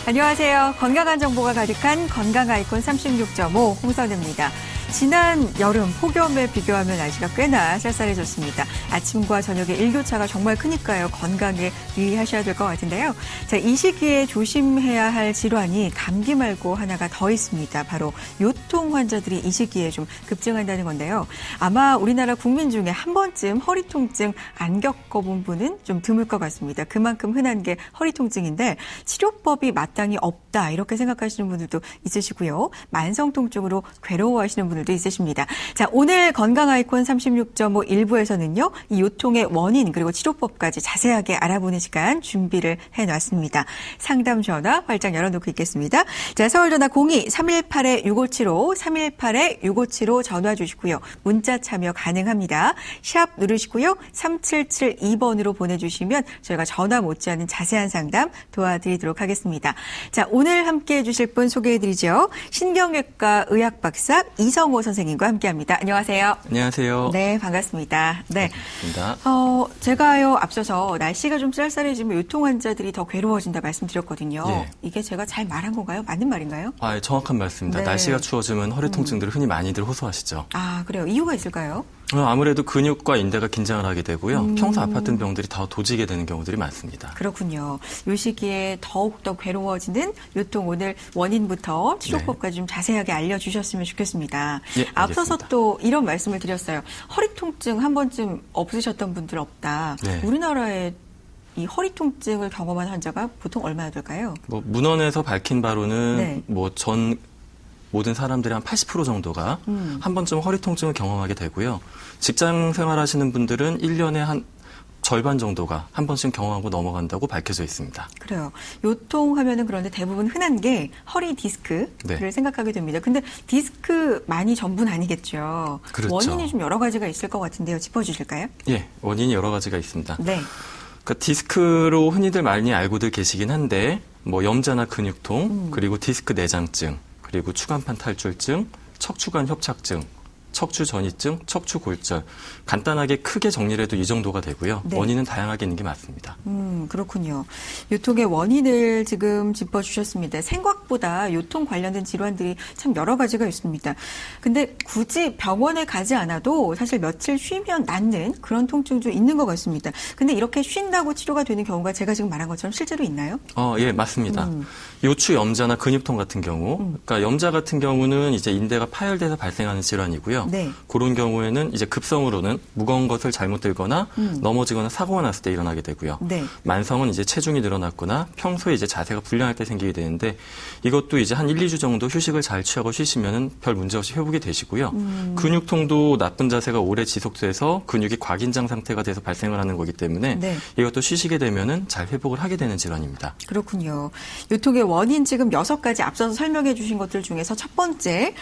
안녕하세요. 건강한 정보가 가득한 건강 아이콘 36.5 홍선우입니다. 지난 여름 폭염에 비교하면 날씨가 꽤나 쌀쌀해졌습니다. 아침과 저녁에 일교차가 정말 크니까요. 건강에 유의하셔야 될 것 같은데요. 자, 이 시기에 조심해야 할 질환이 감기 말고 하나가 더 있습니다. 바로 요통 환자들이 이 시기에 좀 급증한다는 건데요. 아마 우리나라 국민 중에 한 번쯤 허리 통증 안 겪어본 분은 좀 드물 것 같습니다. 그만큼 흔한 게 허리 통증인데 치료법이 마땅히 없다 이렇게 생각하시는 분들도 있으시고요. 만성 통증으로 괴로워하시는 분들도 있으십니다. 자, 오늘 건강 아이콘 36.5 1부에서는요. 이 요통의 원인 그리고 치료법까지 자세하게 알아보는 시간 준비를 해놨습니다. 상담 전화 활짝 열어놓고 있겠습니다. 자, 서울 전화 02-318-6575, 318-6575 전화 주시고요. 문자 참여 가능합니다. 샵 누르시고요. 3772번으로 보내주시면 저희가 전화 못지않은 자세한 상담 도와드리도록 하겠습니다. 자, 오늘 함께해 주실 분 소개해드리죠. 신경외과 의학 박사 이성호 선생님과 함께합니다. 안녕하세요. 안녕하세요. 네, 반갑습니다. 네, 반갑습니다. 제가요 앞서서 날씨가 좀 쌀쌀해지면 요통 환자들이 더 괴로워진다 말씀드렸거든요. 예. 이게 제가 잘 말한 건가요? 맞는 말인가요? 아, 예, 정확한 말씀입니다. 네. 날씨가 추워지면 허리 통증들을 흔히 많이들 호소하시죠. 아, 그래요. 이유가 있을까요? 아무래도 근육과 인대가 긴장을 하게 되고요. 평소 아팠던 병들이 더 도지게 되는 경우들이 많습니다. 그렇군요. 이 시기에 더욱더 괴로워지는 요통 오늘 원인부터 치료법까지 좀 자세하게 알려주셨으면 좋겠습니다. 예, 앞서서 알겠습니다. 또 이런 말씀을 드렸어요. 허리 통증 한 번쯤 없으셨던 분들 없다. 네. 우리나라에 이 허리 통증을 경험한 환자가 보통 얼마나 될까요? 문헌에서 밝힌 바로는 네. 모든 사람들이 한 80% 정도가 한 번쯤 허리 통증을 경험하게 되고요. 직장 생활하시는 분들은 1년에 한 절반 정도가 한 번씩 경험하고 넘어간다고 밝혀져 있습니다. 그래요. 요통 하면은 그런데 대부분 흔한 게 허리 디스크를 네. 생각하게 생각하게 됩니다. 근데 디스크 많이 전부는 아니겠죠. 그렇죠. 원인이 좀 여러 가지가 있을 것 같은데요. 짚어주실까요? 예, 원인이 여러 가지가 있습니다. 네. 그러니까 디스크로 흔히들 많이 알고들 계시긴 한데 염자나 근육통, 그리고 디스크 내장증, 그리고 추간판 탈출증, 척추관 협착증, 척추 전이증, 척추 골절. 간단하게 크게 정리를 해도 이 정도가 되고요. 네. 원인은 다양하게 있는 게 맞습니다. 그렇군요. 요통의 원인을 지금 짚어주셨습니다. 생각보다 요통 관련된 질환들이 참 여러 가지가 있습니다. 근데 굳이 병원에 가지 않아도 사실 며칠 쉬면 낫는 그런 통증도 있는 것 같습니다. 근데 이렇게 쉰다고 치료가 되는 경우가 제가 지금 말한 것처럼 실제로 있나요? 예, 맞습니다. 요추 염자나 근육통 같은 경우, 그러니까 염자 같은 경우는 이제 인대가 파열돼서 발생하는 질환이고요. 네. 그런 경우에는 이제 급성으로는 무거운 것을 잘못 들거나 넘어지거나 사고가 났을 때 일어나게 되고요. 네. 만성은 이제 체중이 늘어났거나 평소에 이제 자세가 불량할 때 생기게 되는데 이것도 이제 한 1, 2주 정도 휴식을 잘 취하고 쉬시면은 별 문제 없이 회복이 되시고요. 근육통도 나쁜 자세가 오래 지속돼서 근육이 과긴장 상태가 돼서 발생을 하는 거기 때문에 네. 이것도 쉬시게 되면은 잘 회복을 하게 되는 질환입니다. 그렇군요. 요통의 원인 지금 6가지 앞서서 설명해 주신 것들 중에서 첫 번째,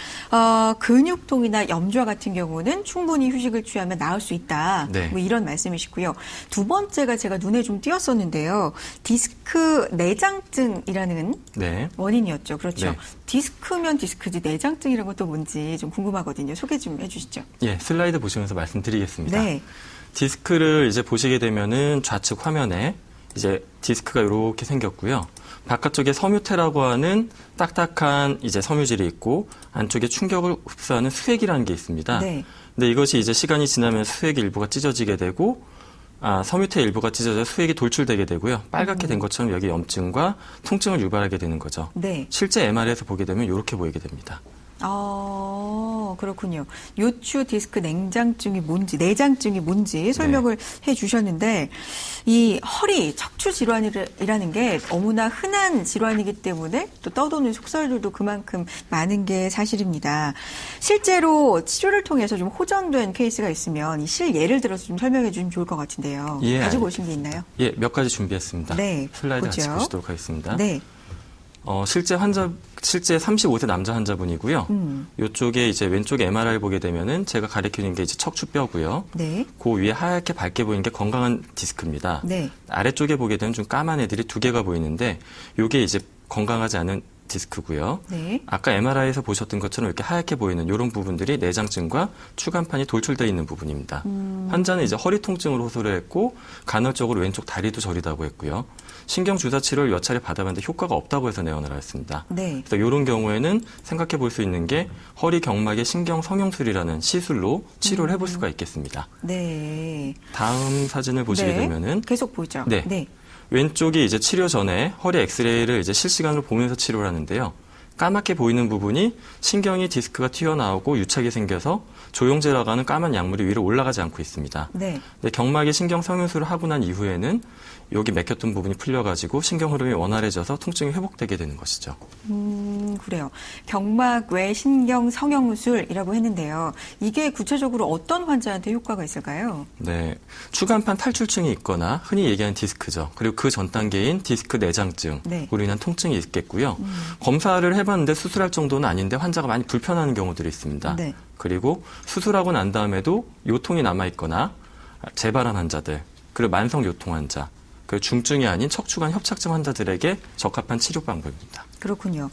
근육통이나 염좌 같은 경우는 충분히 휴식을 취하면 나을 수 있다. 네. 뭐 이런 말씀이시고요. 두 번째가 제가 눈에 좀 띄었었는데요. 디스크 내장증이라는 네. 원인이었죠. 그렇죠. 네. 디스크면 디스크지 내장증이라는 것도 뭔지 좀 궁금하거든요. 소개 좀 해주시죠. 예, 슬라이드 보시면서 말씀드리겠습니다. 네. 디스크를 이제 보시게 되면은 좌측 화면에 이제 디스크가 이렇게 생겼고요. 바깥쪽에 섬유태라고 하는 딱딱한 이제 섬유질이 있고 안쪽에 충격을 흡수하는 수액이라는 게 있습니다. 네. 근데 이것이 이제 시간이 지나면 수액 일부가 찢어지게 되고 섬유태 일부가 찢어져 수액이 돌출되게 되고요. 빨갛게 된 것처럼 여기 염증과 통증을 유발하게 되는 거죠. 네. 실제 MR에서 보게 되면 이렇게 보이게 됩니다. 그렇군요. 요추 디스크 내장증이 뭔지 설명을 해 주셨는데, 이 허리, 척추 질환이라는 게 너무나 흔한 질환이기 때문에 또 떠도는 속설들도 그만큼 많은 게 사실입니다. 실제로 치료를 통해서 좀 호전된 케이스가 있으면 이 실예를 들어서 좀 설명해 주시면 좋을 것 같은데요. 예, 가지고 오신 게 있나요? 예, 몇 가지 준비했습니다. 네. 슬라이드 같이 보죠. 보시도록 하겠습니다. 네. 실제 35세 남자 환자분이고요. 이쪽에 이제 왼쪽에 MRI 보게 되면은 제가 가리키는 게 이제 척추뼈고요. 네. 그 위에 하얗게 밝게 보이는 게 건강한 디스크입니다. 네. 아래쪽에 보게 되면 좀 까만 애들이 두 개가 보이는데 이게 이제 건강하지 않은 디스크고요. 네. 아까 MRI에서 보셨던 것처럼 이렇게 하얗게 보이는 이런 부분들이 내장증과 추간판이 돌출되어 있는 부분입니다. 환자는 이제 허리 통증으로 호소를 했고 간헐적으로 왼쪽 다리도 저리다고 했고요. 신경 주사 치료를 몇 차례 받아봤는데 효과가 없다고 해서 내원을 했습니다. 네. 그래서 이런 경우에는 생각해 볼 수 있는 게 허리 경막의 신경 성형술이라는 시술로 치료를 해볼 수가 있겠습니다. 네. 다음 사진을 보시게 네. 되면은 계속 보죠. 네. 네. 왼쪽이 이제 치료 전에 허리 엑스레이를 이제 실시간으로 보면서 치료를 하는데요. 까맣게 보이는 부분이 신경이 디스크가 튀어나오고 유착이 생겨서 조영제라고 하는 까만 약물이 위로 올라가지 않고 있습니다. 네. 근데 경막의 신경 성형술을 하고 난 이후에는 여기 맥혔던 부분이 풀려가지고 신경 흐름이 원활해져서 통증이 회복되게 되는 것이죠. 그래요. 경막 외 신경 성형술이라고 했는데요. 이게 구체적으로 어떤 환자한테 효과가 있을까요? 네, 추간판 탈출증이 있거나 흔히 얘기하는 디스크죠. 그리고 그 전 단계인 디스크 내장증으로 네. 인한 통증이 있겠고요. 검사를 해봤는데 수술할 정도는 아닌데 환자가 많이 불편하는 경우들이 있습니다. 네. 그리고 수술하고 난 다음에도 요통이 남아있거나 재발한 환자들, 그리고 만성 요통 환자, 그 중증이 아닌 척추관 협착증 환자들에게 적합한 치료 방법입니다. 그렇군요.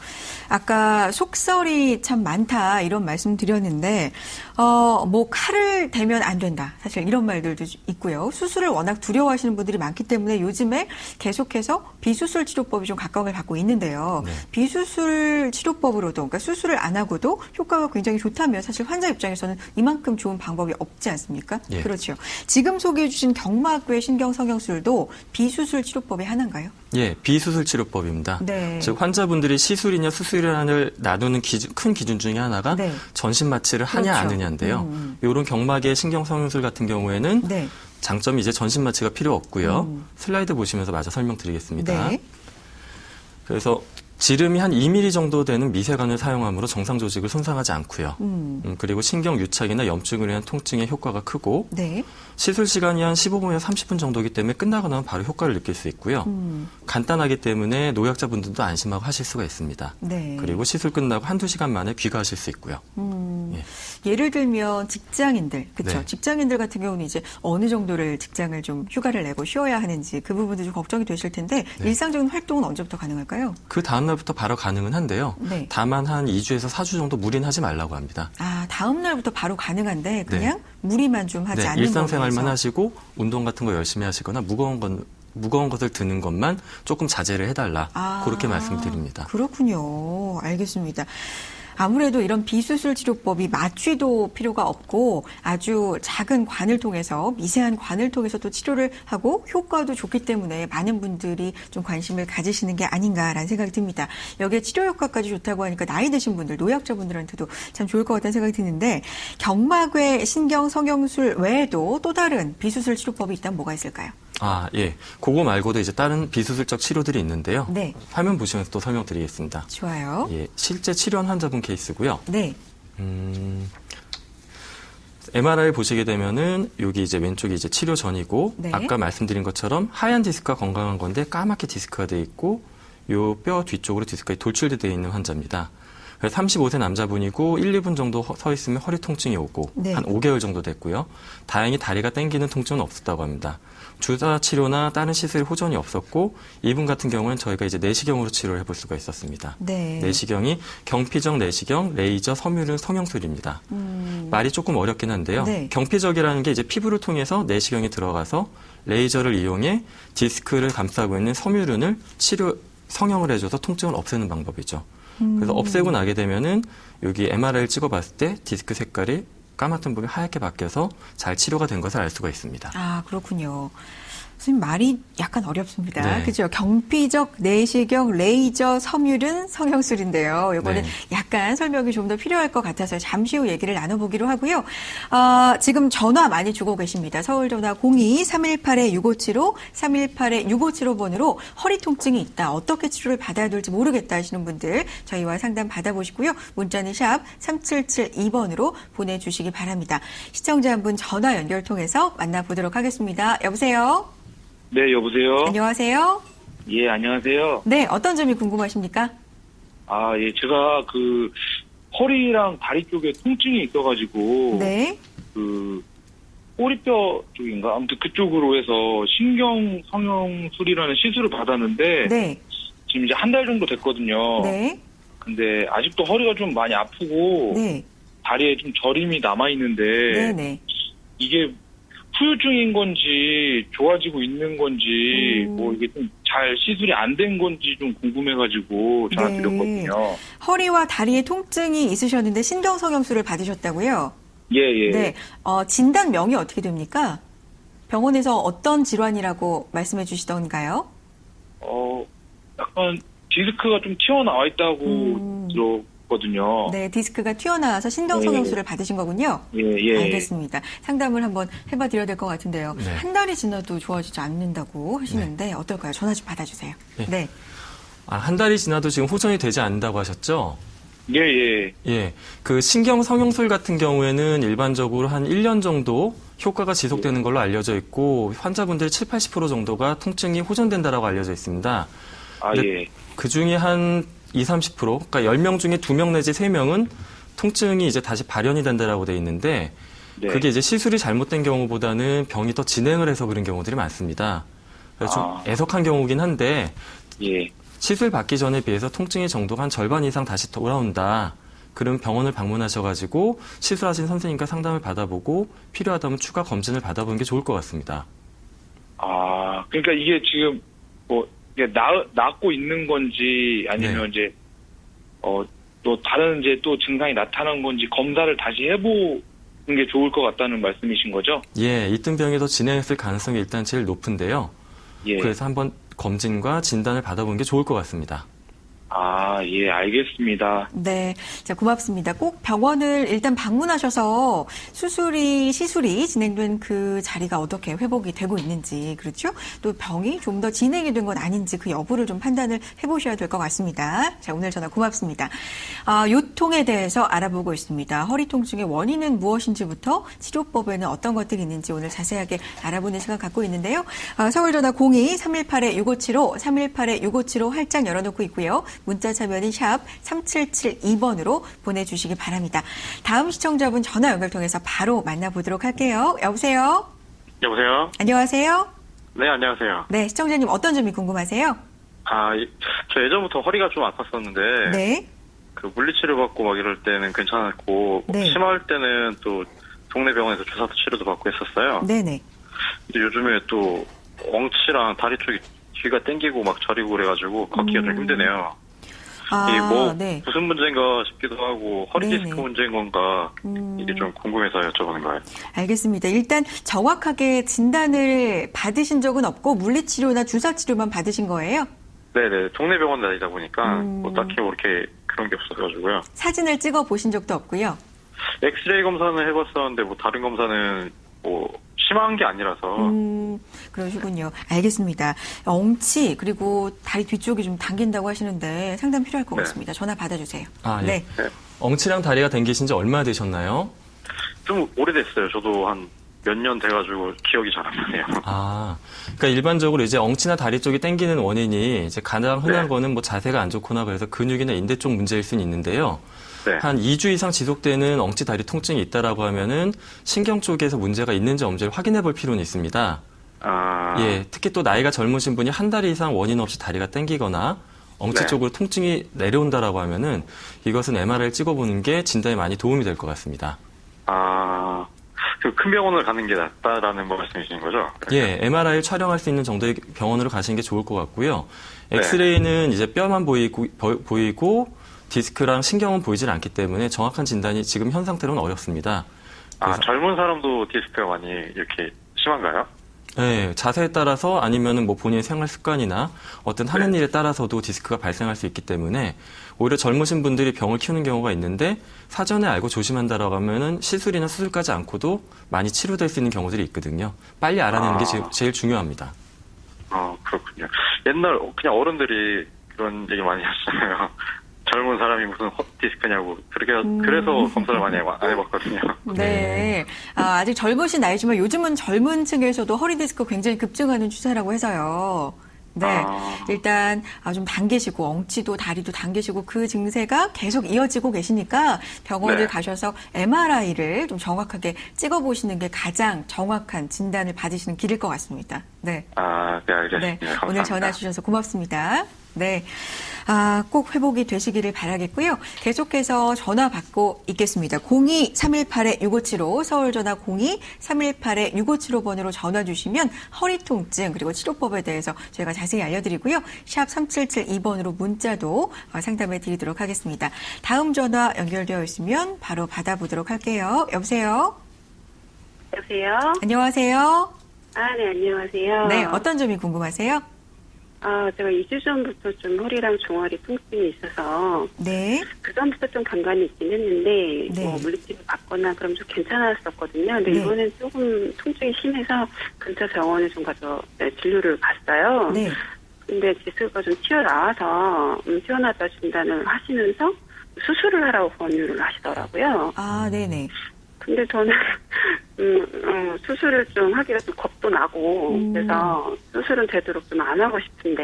아까 속설이 참 많다 이런 말씀 드렸는데 뭐 칼을 대면 안 된다. 사실 이런 말들도 있고요. 수술을 워낙 두려워하시는 분들이 많기 때문에 요즘에 계속해서 비수술 치료법이 좀 각광을 받고 있는데요. 네. 비수술 치료법으로도 그러니까 수술을 안 하고도 효과가 굉장히 좋다면 사실 환자 입장에서는 이만큼 좋은 방법이 없지 않습니까? 예. 그렇죠. 지금 소개해 주신 경막외 신경 성형술도 비수술 치료법의 하나인가요? 예, 비수술 치료법입니다. 네. 즉 환자분들이 시술이냐 수술이냐를 나누는 큰 기준 중에 하나가 네. 전신 마취를 하냐 그렇죠. 안 하냐인데요. 이런 경막의 신경 성형술 같은 경우에는 네. 장점이 이제 전신 마취가 필요 없고요. 슬라이드 보시면서 마저 설명드리겠습니다. 네. 그래서 지름이 한 2mm 정도 되는 미세관을 사용함으로 정상 조직을 손상하지 않고요. 그리고 신경 유착이나 염증으로 인한 통증의 효과가 크고 네. 시술 시간이 한 15분에서 30분 정도이기 때문에 끝나고 나면 바로 효과를 느낄 수 있고요. 간단하기 때문에 노약자분들도 안심하고 하실 수가 있습니다. 네. 그리고 시술 끝나고 한두 시간 만에 귀가하실 수 있고요. 예. 예를 들면 직장인들, 그렇죠? 네. 직장인들 같은 경우는 이제 어느 정도를 직장을 좀 휴가를 내고 쉬어야 하는지 그 부분도 좀 걱정이 되실 텐데 네. 일상적인 활동은 언제부터 가능할까요? 그 다음날부터 바로 가능은 한데요. 네. 다만 한 2주에서 4주 정도 무리하지 말라고 합니다. 아, 다음 날부터 바로 가능한데 그냥 무리만 좀 하지 네, 않는 일상생활만 범위에서. 하시고 운동 같은 거 열심히 하시거나 무거운 것을 드는 것만 조금 자제를 해달라. 아, 그렇게 말씀드립니다. 그렇군요. 알겠습니다. 아무래도 이런 비수술 치료법이 마취도 필요가 없고 아주 작은 관을 통해서 미세한 관을 통해서 또 치료를 하고 효과도 좋기 때문에 많은 분들이 좀 관심을 가지시는 게 아닌가라는 생각이 듭니다. 여기에 치료 효과까지 좋다고 하니까 나이 드신 분들, 노약자분들한테도 참 좋을 것 같다는 생각이 드는데 경막외 신경 성형술 외에도 또 다른 비수술 치료법이 있다면 뭐가 있을까요? 아, 예. 그거 말고도 이제 다른 비수술적 치료들이 있는데요. 네. 화면 보시면서 또 설명드리겠습니다. 좋아요. 예, 실제 치료한 환자분 케이스고요. 네. MRI 보시게 되면은 여기 이제 왼쪽이 이제 치료 전이고 네. 아까 말씀드린 것처럼 하얀 디스크가 건강한 건데 까맣게 디스크가 돼 있고 요 뼈 뒤쪽으로 디스크가 돌출되어 있는 환자입니다. 35세 남자분이고 1, 2분 정도 서 있으면 허리 통증이 오고 네. 한 5개월 정도 됐고요. 다행히 다리가 땡기는 통증은 없었다고 합니다. 주사 치료나 다른 시술 호전이 없었고 이분 같은 경우는 저희가 이제 내시경으로 치료를 해볼 수가 있었습니다. 네. 내시경이 경피적 내시경, 레이저, 섬유륜 성형술입니다. 말이 조금 어렵긴 한데요. 네. 경피적이라는 게 이제 피부를 통해서 내시경에 들어가서 레이저를 이용해 디스크를 감싸고 있는 섬유륜을 성형을 해줘서 통증을 없애는 방법이죠. 그래서 없애고 나게 되면은 여기 MRI를 찍어봤을 때 디스크 색깔이 까맣던 부분이 하얗게 바뀌어서 잘 치료가 된 것을 알 수가 있습니다. 아, 그렇군요. 선생님 말이 약간 어렵습니다. 네. 그죠? 경피적 내시경 레이저 섬유륜 성형술인데요. 이거는 네. 약간 설명이 좀 더 필요할 것 같아서 잠시 후 얘기를 나눠보기로 하고요. 지금 전화 많이 주고 계십니다. 서울 전화 02-318-6575, 318-6575번으로 허리 통증이 있다. 어떻게 치료를 받아야 될지 모르겠다 하시는 분들 저희와 상담 받아보시고요. 문자는 샵 3772번으로 보내주시기 바랍니다. 시청자 한 분 전화 연결 통해서 만나보도록 하겠습니다. 여보세요? 네, 여보세요? 안녕하세요. 예, 안녕하세요. 네, 어떤 점이 궁금하십니까? 아, 예, 제가 허리랑 다리 쪽에 통증이 있어가지고, 네. 꼬리뼈 쪽인가? 아무튼 그쪽으로 해서 신경 성형술이라는 시술을 받았는데, 네. 지금 이제 한 달 정도 됐거든요. 네. 근데 아직도 허리가 좀 많이 아프고 네. 다리에 좀 저림이 남아 있는데 네네. 이게 후유증인 건지 좋아지고 있는 건지 뭐 이게 좀 잘 시술이 안 된 건지 좀 궁금해가지고 전화드렸거든요. 허리와 다리에 통증이 있으셨는데 신경성형술을 받으셨다고요? 예. 네. 진단명이 어떻게 됩니까? 병원에서 어떤 질환이라고 말씀해 주시던가요? 약간 디스크가 좀 튀어나와 있다고 들었거든요. 네, 디스크가 튀어나와서 신경성형술을 받으신 거군요. 예. 알겠습니다. 상담을 한번 해봐 드려야 될 것 같은데요. 네. 한 달이 지나도 좋아지지 않는다고 하시는데 어떨까요? 전화 좀 받아주세요. 네. 한 달이 지나도 지금 호전이 되지 않는다고 하셨죠? 예. 예. 그 신경 성형술 같은 경우에는 일반적으로 한 1년 정도 효과가 지속되는 걸로 알려져 있고 환자분들 7, 80% 정도가 통증이 호전된다라고 알려져 있습니다. 예. 그 중에 한 20, 30%, 그러니까 10명 중에 2명 내지 3명은 통증이 이제 다시 발현이 된다라고 돼 있는데 네. 그게 이제 시술이 잘못된 경우보다는 병이 더 진행을 해서 그런 경우들이 많습니다. 그래서 좀 애석한 경우긴 한데 예. 시술 받기 전에 비해서 통증의 정도가 한 절반 이상 다시 돌아온다. 그럼 병원을 방문하셔가지고 시술하신 선생님과 상담을 받아보고 필요하다면 추가 검진을 받아보는 게 좋을 것 같습니다. 그러니까 이게 지금 뭐 이게 낫고 있는 건지 아니면 이제 또 다른 이제 또 증상이 나타난 건지 검사를 다시 해보는 게 좋을 것 같다는 말씀이신 거죠? 예, 이등병이 더 진행했을 가능성이 일단 제일 높은데요. 예. 그래서 한번 검진과 진단을 받아보는 게 좋을 것 같습니다. 예, 알겠습니다. 네. 자, 고맙습니다. 꼭 병원을 일단 방문하셔서 시술이 진행된 그 자리가 어떻게 회복이 되고 있는지, 그렇죠? 또 병이 좀 더 진행이 된 건 아닌지 그 여부를 좀 판단을 해보셔야 될 것 같습니다. 자, 오늘 전화 고맙습니다. 요통에 대해서 알아보고 있습니다. 허리 통증의 원인은 무엇인지부터 치료법에는 어떤 것들이 있는지 오늘 자세하게 알아보는 시간 갖고 있는데요. 서울 전화 02-318-6575, 318-6575 활짝 열어놓고 있고요. 문자 참여는 샵 3772번으로 보내주시기 바랍니다. 다음 시청자분 전화 연결 통해서 바로 만나보도록 할게요. 여보세요? 여보세요? 안녕하세요? 네, 안녕하세요. 네, 시청자님 어떤 점이 궁금하세요? 저 예전부터 허리가 좀 아팠었는데, 네. 그 물리치료 받고 막 이럴 때는 괜찮았고, 네. 심할 때는 또 동네 병원에서 주사도 치료도 받고 했었어요. 네네. 근데 요즘에 또 엉치랑 다리 쪽이 뒤가 땡기고 막 저리고 그래가지고 걷기가 좀 힘드네요. 이게 뭐 네. 무슨 문제인가 싶기도 하고 허리 네네. 디스크 문제인 건가 이게 좀 궁금해서 여쭤보는 거예요. 알겠습니다. 일단 정확하게 진단을 받으신 적은 없고 물리치료나 주사치료만 받으신 거예요? 네네. 동네 병원 다니다 보니까 뭐 딱히 뭐 이렇게 그런 게 없어가지고요. 사진을 찍어 보신 적도 없고요. 엑스레이 검사는 해봤었는데 뭐 다른 검사는 뭐 심한 게 아니라서. 그러시군요. 알겠습니다. 엉치 그리고 다리 뒤쪽이 좀 당긴다고 하시는데 상담 필요할 것 네. 같습니다. 전화 받아주세요. 예. 네. 엉치랑 다리가 당기신 지 얼마나 되셨나요? 좀 오래됐어요. 저도 한 몇 년 돼가지고 기억이 잘 안 나네요. 그러니까 일반적으로 이제 엉치나 다리 쪽이 당기는 원인이 이제 가장 흔한 네. 거는 뭐 자세가 안 좋거나 그래서 근육이나 인대 쪽 문제일 수는 있는데요. 네. 한 2주 이상 지속되는 엉치 다리 통증이 있다라고 하면은 신경 쪽에서 문제가 있는지 없는지를 확인해 볼 필요는 있습니다. 예, 특히 또 나이가 젊으신 분이 한 달 이상 원인 없이 다리가 당기거나 엉치 네. 쪽으로 통증이 내려온다라고 하면은 이것은 MRI를 찍어보는 게 진단에 많이 도움이 될 것 같습니다. 그 큰 병원을 가는 게 낫다라는 말씀이신 거죠? 예, MRI 촬영할 수 있는 정도의 병원으로 가시는 게 좋을 것 같고요. 엑스레이는 이제 뼈만 보이고 디스크랑 신경은 보이질 않기 때문에 정확한 진단이 지금 현 상태로는 어렵습니다. 그래서 젊은 사람도 디스크가 많이 이렇게 심한가요? 네, 자세에 따라서 아니면은 뭐 본인의 생활 습관이나 어떤 하는 일에 따라서도 디스크가 발생할 수 있기 때문에 오히려 젊으신 분들이 병을 키우는 경우가 있는데 사전에 알고 조심한다라고 하면은 시술이나 수술까지 않고도 많이 치료될 수 있는 경우들이 있거든요. 빨리 알아내는 게 제일 중요합니다. 그렇군요. 옛날 그냥 어른들이 그런 얘기 많이 하시잖아요. 젊은 사람이 무슨 디스크냐고. 그래서 검사를 많이 안 해봤거든요. 네. 아직 젊으신 나이지만 요즘은 젊은 층에서도 허리 디스크 굉장히 급증하는 추세라고 해서요. 네. 일단 좀 당기시고 엉치도 다리도 당기시고 그 증세가 계속 이어지고 계시니까 병원을 가셔서 MRI를 좀 정확하게 찍어보시는 게 가장 정확한 진단을 받으시는 길일 것 같습니다. 네. 네, 알겠습니다. 네. 감사합니다. 오늘 전화 주셔서 고맙습니다. 네. 꼭 회복이 되시기를 바라겠고요. 계속해서 전화 받고 있겠습니다. 02-318-6575 서울전화 02-318-6575번으로 전화 주시면 허리 통증 그리고 치료법에 대해서 저희가 자세히 알려드리고요. 샵 3772번으로 문자도 상담해 드리도록 하겠습니다. 다음 전화 연결되어 있으면 바로 받아보도록 할게요. 여보세요? 여보세요? 안녕하세요? 네, 안녕하세요. 네, 어떤 점이 궁금하세요? 제가 2주 전부터 좀 허리랑 종아리 통증이 있어서, 네. 그 전부터 좀 간간히 있긴 했는데, 네. 물리치료 받거나 그럼 좀 괜찮았었거든요. 근데 네. 이번엔 조금 통증이 심해서 근처 병원에 좀 가서 진료를 갔어요. 네. 근데 디스크가 좀 튀어나와서, 튀어나왔다 진단을 하시면서 수술을 하라고 권유를 하시더라고요. 네네. 근데 저는 수술을 좀 하기가 좀 겁도 나고 그래서 수술은 되도록 좀 안 하고 싶은데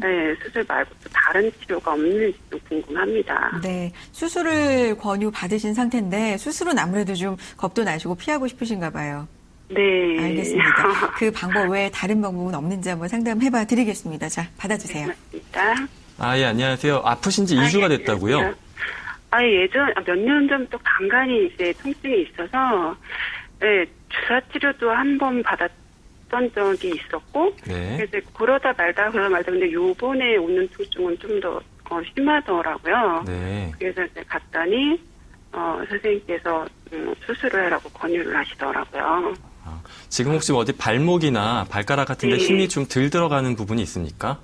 네, 수술 말고 또 다른 치료가 없는지 좀 궁금합니다. 네, 수술을 권유 받으신 상태인데 수술은 아무래도 좀 겁도 나시고 피하고 싶으신가 봐요. 네. 알겠습니다. 그 방법 외에 다른 방법은 없는지 한번 상담해봐 드리겠습니다. 자, 받아주세요. 맞습니다. 예, 안녕하세요. 아프신 지 2주가 됐다고요? 몇 년 전부터 간간히 이제 통증이 있어서, 네, 주사 치료도 한 번 받았던 적이 있었고, 네. 그래서 그러다 말다, 근데 요번에 오는 통증은 좀 더 심하더라고요. 네. 그래서 이제 갔더니, 선생님께서 수술을 하라고 권유를 하시더라고요. 지금 혹시 어디 발목이나 발가락 같은 데 네. 힘이 좀 덜 들어가는 부분이 있습니까?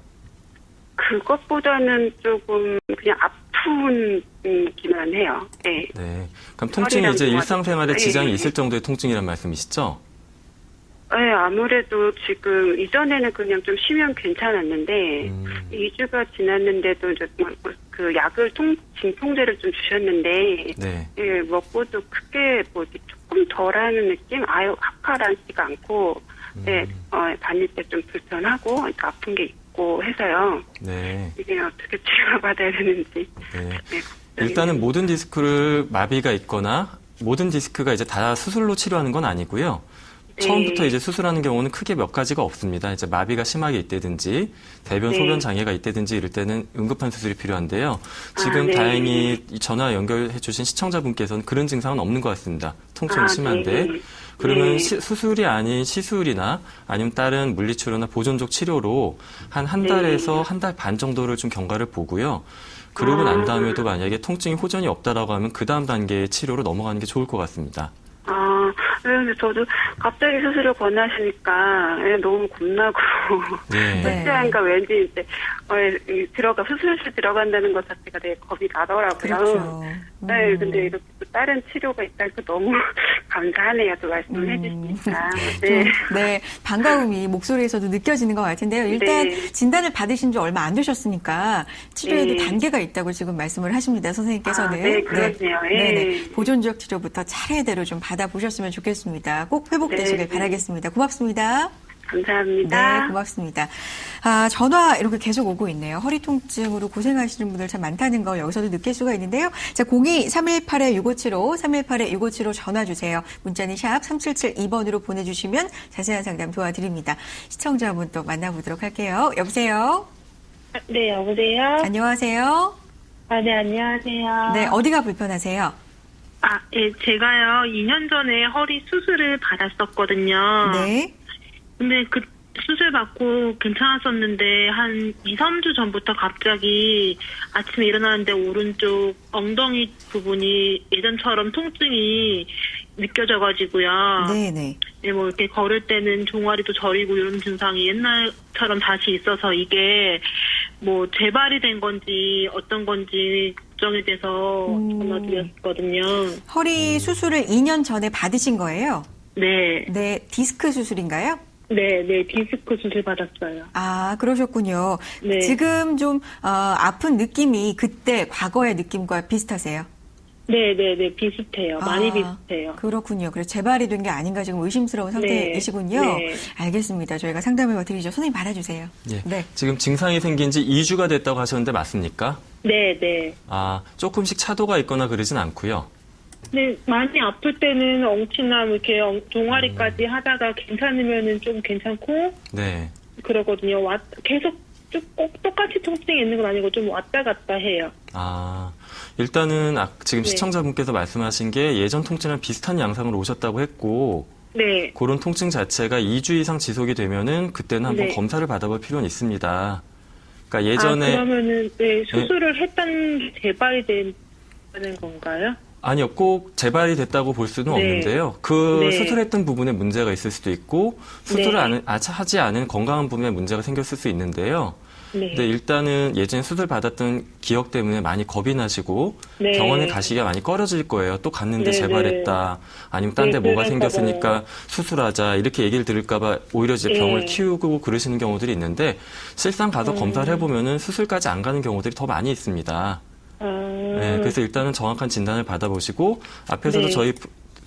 그것보다는 조금 그냥 아픈 기만 해요. 네. 네. 그럼 통증이 허리랑 이제 종아리. 일상생활에 네. 지장이 있을 정도의 통증이란 말씀이시죠? 네, 아무래도 지금 이전에는 그냥 좀 쉬면 괜찮았는데 2주가 지났는데도 이제 그 약을 진통제를 좀 주셨는데 네. 예, 먹고도 크게 뭐 조금 덜하는 느낌, 아예 확하지가 않고 네, 다닐 때 좀 불편하고 그러니까 아픈 게 있고 해서요. 네. 이게 어떻게 치료받아야 되는지. 네. 네, 일단은 모든 디스크를 마비가 있거나 모든 디스크가 이제 다 수술로 치료하는 건 아니고요. 네. 처음부터 이제 수술하는 경우는 크게 몇 가지가 없습니다. 이제 마비가 심하게 있다든지 대변 네. 소변 장애가 있다든지 이럴 때는 응급한 수술이 필요한데요. 지금 네. 다행히 이 전화 연결해 주신 시청자분께서는 그런 증상은 없는 것 같습니다. 통증은 심한데 네. 그러면 네. 수술이 아닌 시술이나 아니면 다른 물리치료나 보존적 치료로 한 네. 달에서 한 달 반 정도를 좀 경과를 보고요. 그러고 난 다음에도 만약에 통증이 호전이 없다라고 하면 그 다음 단계의 치료로 넘어가는 게 좋을 것 같습니다. 그래서 저도 갑자기 수술을 권하시니까 너무 겁나고 네. 네. 그러니까 왠지 이제 수술실 들어간다는 것 자체가 되게 겁이 나더라고요. 그렇죠. 네, 근데 이렇게 또 다른 치료가 있다니까 너무 감사하네요. 또 말씀을 해주시니까. 네. 네, 반가움이 목소리에서도 느껴지는 것 같은데요. 일단 네. 진단을 받으신 지 얼마 안 되셨으니까 치료에도 네. 단계가 있다고 지금 말씀을 하십니다. 선생님께서는. 네, 그렇네요. 네. 보존적 치료부터 차례대로 좀 받아보셨으면 좋겠습니다. 꼭 회복되시길 네. 바라겠습니다. 고맙습니다. 감사합니다. 네, 고맙습니다. 전화 이렇게 계속 오고 있네요. 허리 통증으로 고생하시는 분들 참 많다는 거 여기서도 느낄 수가 있는데요. 자, 02-318-6575, 318-6575 전화 주세요. 문자는 샵 3772번으로 보내주시면 자세한 상담 도와드립니다. 시청자분 또 만나보도록 할게요. 여보세요? 네, 여보세요? 안녕하세요? 네, 안녕하세요. 네, 어디가 불편하세요? 예, 제가요, 2년 전에 허리 수술을 받았었거든요. 네. 근데 그 수술 받고 괜찮았었는데, 한 2, 3주 전부터 갑자기 아침에 일어나는데 오른쪽 엉덩이 부분이 예전처럼 통증이 느껴져가지고요. 네네. 네, 뭐 이렇게 걸을 때는 종아리도 저리고 이런 증상이 옛날처럼 다시 있어서 이게 뭐 재발이 된 건지 어떤 건지 걱정이 돼서 전화드렸거든요. 허리 수술을 2년 전에 받으신 거예요? 네, 네, 디스크 수술인가요? 네, 디스크 수술 받았어요. 그러셨군요. 네. 지금 좀 아픈 느낌이 그때 과거의 느낌과 비슷하세요? 네, 비슷해요. 많이 비슷해요. 그렇군요. 그래서 재발이 된 게 아닌가 지금 의심스러운 상태이시군요. 네. 알겠습니다. 저희가 상담해 드리죠. 선생님 말해주세요. 예. 네. 지금 증상이 생긴 지 2주가 됐다고 하셨는데 맞습니까? 네. 조금씩 차도가 있거나 그러진 않고요. 네, 많이 아플 때는 엉치나 뭐 이렇게 종아리까지 하다가 괜찮으면은 좀 괜찮고 네. 그러거든요. 계속 꼭 똑같이 통증이 있는 건 아니고 좀 왔다 갔다 해요. 일단은 지금 네. 시청자분께서 말씀하신 게 예전 통증이랑 비슷한 양상으로 오셨다고 했고 네. 그런 통증 자체가 2주 이상 지속이 되면은 그때는 한번 네. 검사를 받아볼 필요는 있습니다. 그러니까 예전에 그러면은 네, 수술을 했다는 게 재발이 되는 건가요? 아니요, 꼭 재발이 됐다고 볼 수는 네. 없는데요. 그 네. 수술했던 부분에 문제가 있을 수도 있고 수술을 하지 않은 건강한 부분에 문제가 생겼을 수 있는데요. 네. 근데 일단은 예전에 수술 받았던 기억 때문에 많이 겁이 나시고 네. 병원에 가시기가 많이 꺼려질 거예요. 또 갔는데 네, 재발했다. 아니면 딴 데 네, 뭐가 그럴까 생겼으니까 수술하자. 이렇게 얘기를 들을까봐 오히려 이제 병을 네. 키우고 그러시는 경우들이 있는데 실상 가서 검사를 해보면은 수술까지 안 가는 경우들이 더 많이 있습니다. 네, 그래서 일단은 정확한 진단을 받아보시고 앞에서도 네. 저희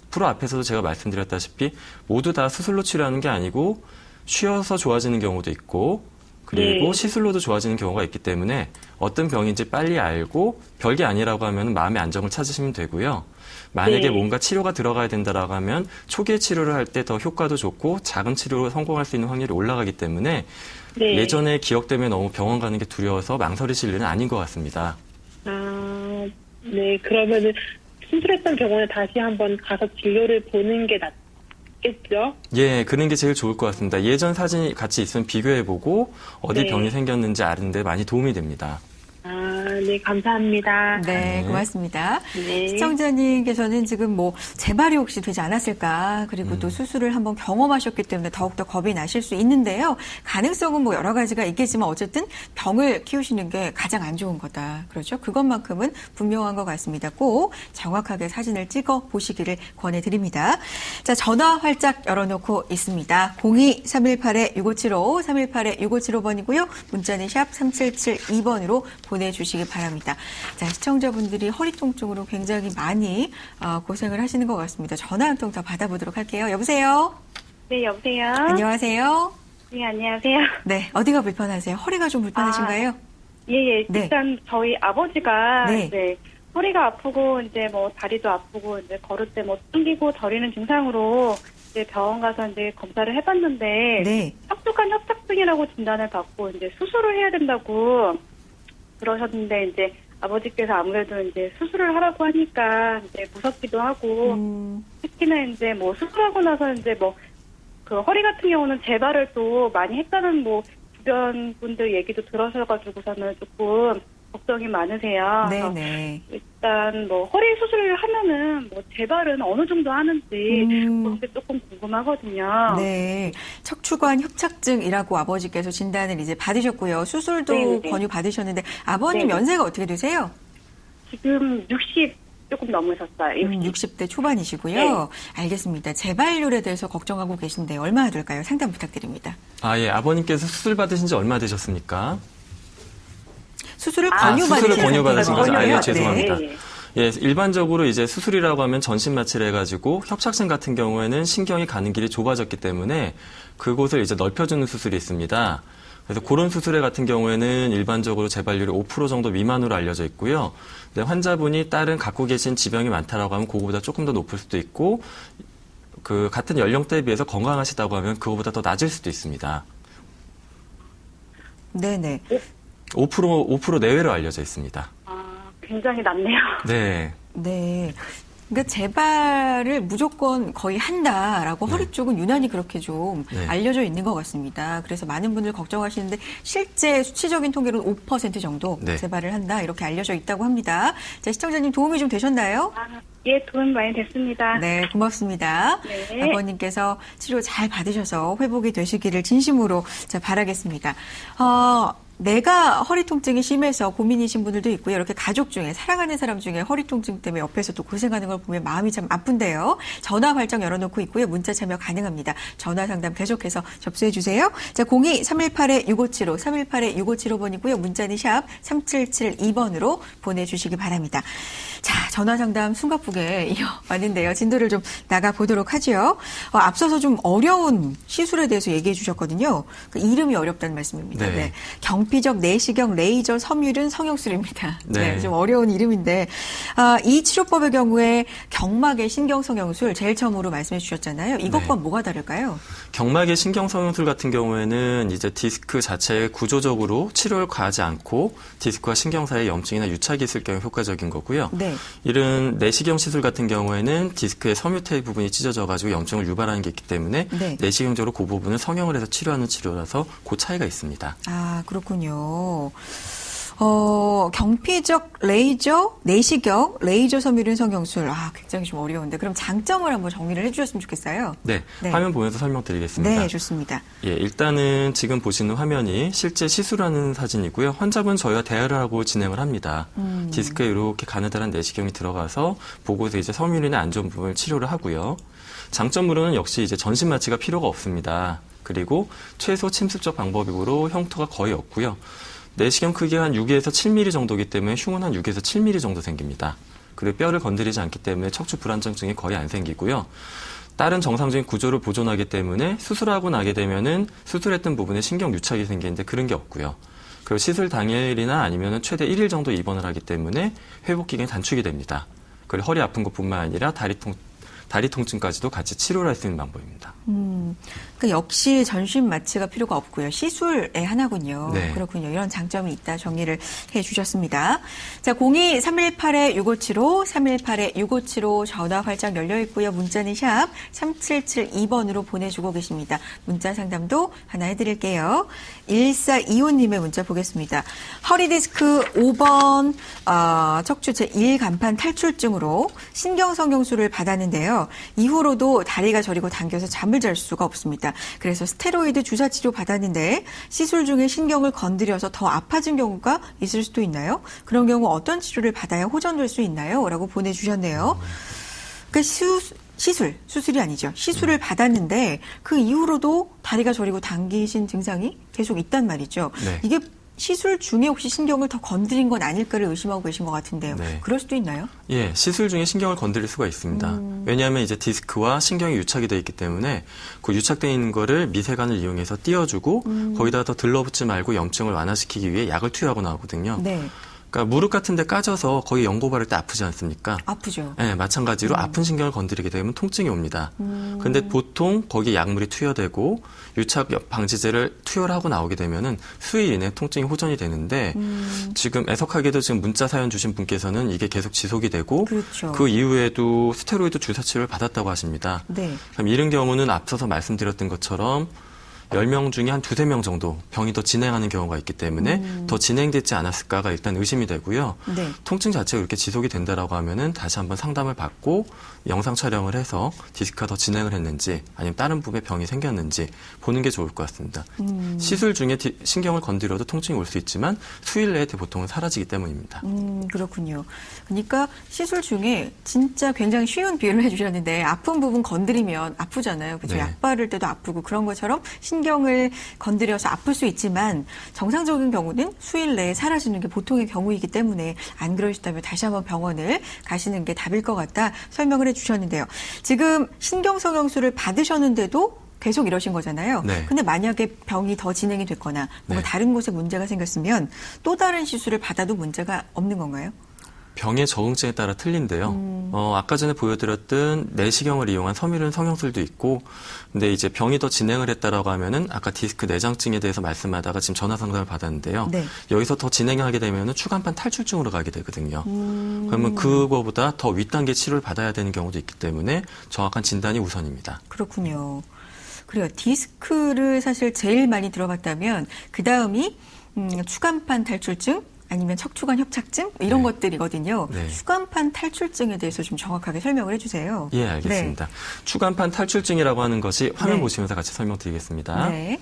프로 앞에서도 제가 말씀드렸다시피 모두 다 수술로 치료하는 게 아니고 쉬어서 좋아지는 경우도 있고 그리고 네. 시술로도 좋아지는 경우가 있기 때문에 어떤 병인지 빨리 알고 별게 아니라고 하면 마음의 안정을 찾으시면 되고요. 만약에 네. 뭔가 치료가 들어가야 된다라고 하면 초기에 치료를 할 때 더 효과도 좋고 작은 치료로 성공할 수 있는 확률이 올라가기 때문에 네. 예전에 기억 때문에 너무 병원 가는 게 두려워서 망설이실 일은 아닌 것 같습니다. 네. 그러면은 수술했던 병원에 다시 한번 가서 진료를 보는 게 낫겠죠? 예, 그런 게 제일 좋을 것 같습니다. 예전 사진이 같이 있으면 비교해보고 어디 네. 병이 생겼는지 아는데 많이 도움이 됩니다. 네, 감사합니다. 네, 네. 고맙습니다. 네. 시청자님께서는 지금 재발이 혹시 되지 않았을까, 그리고 또 수술을 한번 경험하셨기 때문에 더욱더 겁이 나실 수 있는데요. 가능성은 여러 가지가 있겠지만 어쨌든 병을 키우시는 게 가장 안 좋은 거다. 그렇죠? 그것만큼은 분명한 것 같습니다. 꼭 정확하게 사진을 찍어 보시기를 권해드립니다. 자, 전화 활짝 열어놓고 있습니다. 02-318-6575, 318-6575번이고요. 문자는 샵 3772번으로 보내주시기 바랍니다. 자, 시청자분들이 허리 통증으로 굉장히 많이 고생을 하시는 것 같습니다. 전화 한 통 더 받아보도록 할게요. 여보세요? 네, 여보세요? 안녕하세요? 네, 안녕하세요. 네, 어디가 불편하세요? 허리가 좀 불편하신가요? 예. 네. 일단 저희 아버지가 네. 이제 허리가 아프고 이제 다리도 아프고 이제 걸을 때 튕기고 저리는 증상으로 이제 병원 가서 이제 검사를 해봤는데 네. 척추관 협착증이라고 진단을 받고 이제 수술을 해야 된다고 그러셨는데 이제 아버지께서 아무래도 이제 수술을 하라고 하니까 이제 무섭기도 하고 특히나 이제 수술하고 나서 이제 그 허리 같은 경우는 재발을 또 많이 했다는 주변 분들 얘기도 들으셔가지고서는 조금 걱정이 많으세요. 네네. 일단 허리 수술을 하면은 재발은 어느 정도 하는지 그런 게 조금 궁금하거든요. 네. 척추관 협착증이라고 아버지께서 진단을 이제 받으셨고요. 수술도 네네. 권유 받으셨는데 아버님 네네. 연세가 어떻게 되세요? 지금 60 조금 넘으셨어요. 60대 초반이시고요. 네. 알겠습니다. 재발률에 대해서 걱정하고 계신데 얼마나 될까요? 상담 부탁드립니다. 예, 아버님께서 수술 받으신 지 얼마 되셨습니까? 수술을 수술을 권유받으신 거죠? 거군요. 죄송합니다. 네. 예, 일반적으로 이제 수술이라고 하면 전신 마취를 해가지고 협착증 같은 경우에는 신경이 가는 길이 좁아졌기 때문에 그곳을 이제 넓혀주는 수술이 있습니다. 그래서 그런 수술에 같은 경우에는 일반적으로 재발률이 5% 정도 미만으로 알려져 있고요. 근데 환자분이 다른 갖고 계신 지병이 많다라고 하면 그거보다 조금 더 높을 수도 있고 그 같은 연령대에 비해서 건강하시다고 하면 그거보다 더 낮을 수도 있습니다. 네네. 5% 내외로 알려져 있습니다. 굉장히 낮네요. 네. 네. 그러니까 재발을 무조건 거의 한다라고 허리 쪽은 유난히 그렇게 좀 네. 알려져 있는 것 같습니다. 그래서 많은 분들 걱정하시는데 실제 수치적인 통계로는 5% 정도 네. 재발을 한다 이렇게 알려져 있다고 합니다. 자, 시청자님 도움이 좀 되셨나요? 예, 도움 많이 됐습니다. 네, 고맙습니다. 네. 아버님께서 치료 잘 받으셔서 회복이 되시기를 진심으로 바라겠습니다. 내가 허리 통증이 심해서 고민이신 분들도 있고요. 이렇게 가족 중에 사랑하는 사람 중에 허리 통증 때문에 옆에서 또 고생하는 걸 보면 마음이 참 아픈데요. 전화 활짝 열어놓고 있고요. 문자 참여 가능합니다. 전화 상담 계속해서 접수해 주세요. 자, 02-318-6575, 318-6575번이고요. 문자는 샵 3772번으로 보내주시기 바랍니다. 자, 전화 상담 숨가쁘게 이어왔는데요. 진도를 좀 나가보도록 하죠. 앞서서 좀 어려운 시술에 대해서 얘기해 주셨거든요. 그 이름이 어렵다는 말씀입니다. 네. 경추 경피적 내시경 레이저 섬유륜 성형술입니다. 네. 좀 어려운 이름인데 이 치료법의 경우에 경막의 신경성형술 제일 처음으로 말씀해 주셨잖아요. 이것과 네. 뭐가 다를까요? 경막의 신경성형술 같은 경우에는 이제 디스크 자체에 구조적으로 치료를 가하지 않고 디스크와 신경 사이에 염증이나 유착이 있을 경우 효과적인 거고요. 네. 이런 내시경 시술 같은 경우에는 디스크의 섬유태 부분이 찢어져가지고 염증을 유발하는 게 있기 때문에 네. 내시경적으로 그 부분을 성형을 해서 치료하는 치료라서 그 차이가 있습니다. 아, 그렇군요. 경피적 레이저, 내시경, 레이저 섬유륜 성형술. 굉장히 좀 어려운데. 그럼 장점을 한번 정리를 해주셨으면 좋겠어요. 네, 네. 화면 보면서 설명드리겠습니다. 네, 좋습니다. 예, 일단은 지금 보시는 화면이 실제 시술하는 사진이고요. 환자분 저희와 대화를 하고 진행을 합니다. 디스크에 이렇게 가느다란 내시경이 들어가서 보고서 이제 섬유륜의 안 좋은 부분을 치료를 하고요. 장점으로는 역시 이제 전신 마취가 필요가 없습니다. 그리고 최소 침습적 방법으로 흉터가 거의 없고요. 내시경 크기가 한 6에서 7mm 정도이기 때문에 흉은 한 6에서 7mm 정도 생깁니다. 그리고 뼈를 건드리지 않기 때문에 척추 불안정증이 거의 안 생기고요. 다른 정상적인 구조를 보존하기 때문에 수술하고 나게 되면은 수술했던 부분에 신경 유착이 생기는데 그런 게 없고요. 그리고 시술 당일이나 아니면 최대 1일 정도 입원을 하기 때문에 회복 기간이 단축이 됩니다. 그리고 허리 아픈 것뿐만 아니라 다리 통증까지도 같이 치료를 할 수 있는 방법입니다. 그러니까 역시 전신 마취가 필요가 없고요. 시술의 하나군요. 네. 그렇군요. 이런 장점이 있다 정리를 해주셨습니다. 자, 02-318-6575, 318-6575 전화 활짝 열려 있고요. 문자는 샵 3772번으로 보내주고 계십니다. 문자 상담도 하나 해드릴게요. 1425님의 문자 보겠습니다. 허리 디스크 5번 척추 제1간판 탈출증으로 신경성형술을 받았는데요. 이후로도 다리가 저리고 당겨서 잠을 잘 수가 없습니다. 그래서 스테로이드 주사 치료 받았는데 시술 중에 신경을 건드려서 더 아파진 경우가 있을 수도 있나요? 그런 경우 어떤 치료를 받아야 호전될 수 있나요? 라고 보내주셨네요. 그러니까 수술이 아니죠. 시술을 받았는데 그 이후로도 다리가 저리고 당기신 증상이 계속 있단 말이죠. 네. 이게 시술 중에 혹시 신경을 더 건드린 건 아닐까를 의심하고 계신 것 같은데요. 네. 그럴 수도 있나요? 예, 시술 중에 신경을 건드릴 수가 있습니다. 왜냐하면 이제 디스크와 신경이 유착이 되어 있기 때문에 그 유착되어 있는 거를 미세관을 이용해서 띄워주고 거기다 더 들러붙지 말고 염증을 완화시키기 위해 약을 투여하고 나오거든요. 네. 그러니까 무릎 같은 데 까져서 거의 연고 바를 때 아프지 않습니까? 아프죠. 네, 마찬가지로 아픈 신경을 건드리게 되면 통증이 옵니다. 근데 보통 거기에 약물이 투여되고 유착 방지제를 투여를 하고 나오게 되면은 수일 이내 통증이 호전이 되는데 지금 애석하게도 지금 문자 사연 주신 분께서는 이게 계속 지속이 되고 그렇죠. 그 이후에도 스테로이드 주사 치료를 받았다고 하십니다. 네. 그럼 이런 경우는 앞서서 말씀드렸던 것처럼 10명 중에 한 2-3명 정도 병이 더 진행하는 경우가 있기 때문에 더 진행되지 않았을까가 일단 의심이 되고요. 네. 통증 자체가 이렇게 지속이 된다라고 하면은 다시 한번 상담을 받고 영상 촬영을 해서 디스크가 더 진행을 했는지 아니면 다른 부분에 병이 생겼는지 보는 게 좋을 것 같습니다. 시술 중에 신경을 건드려도 통증이 올 수 있지만 수일 내에 보통은 사라지기 때문입니다. 그렇군요. 그러니까 시술 중에 진짜 굉장히 쉬운 비유를 해주셨는데 아픈 부분 건드리면 아프잖아요. 그렇죠? 네. 약 바를 때도 아프고 그런 것처럼 신경을 건드려서 아플 수 있지만 정상적인 경우는 수일 내에 사라지는 게 보통의 경우이기 때문에 안 그러시다면 다시 한번 병원을 가시는 게 답일 것 같다 설명을 해주셨는데요. 지금 신경성형술을 받으셨는데도 계속 이러신 거잖아요. 네. 근데 만약에 병이 더 진행이 됐거나 뭔가 네. 다른 곳에 문제가 생겼으면 또 다른 시술을 받아도 문제가 없는 건가요? 병의 적응증에 따라 틀린데요. 아까 전에 보여드렸던 내시경을 이용한 섬유륜 성형술도 있고, 근데 이제 병이 더 진행을 했다라고 하면은 아까 디스크 내장증에 대해서 말씀하다가 지금 전화 상담을 받았는데요. 네. 여기서 더 진행하게 되면은 추간판 탈출증으로 가게 되거든요. 그러면 그거보다 더 윗단계 치료를 받아야 되는 경우도 있기 때문에 정확한 진단이 우선입니다. 그렇군요. 그래요. 디스크를 사실 제일 많이 들어봤다면 그 다음이 추간판 탈출증 아니면 척추관 협착증 이런 네. 것들이거든요. 네. 추간판 탈출증에 대해서 좀 정확하게 설명을 해주세요. 예, 알겠습니다. 추간판 탈출증이라고 하는 것이 화면 네. 보시면서 같이 설명드리겠습니다. 네.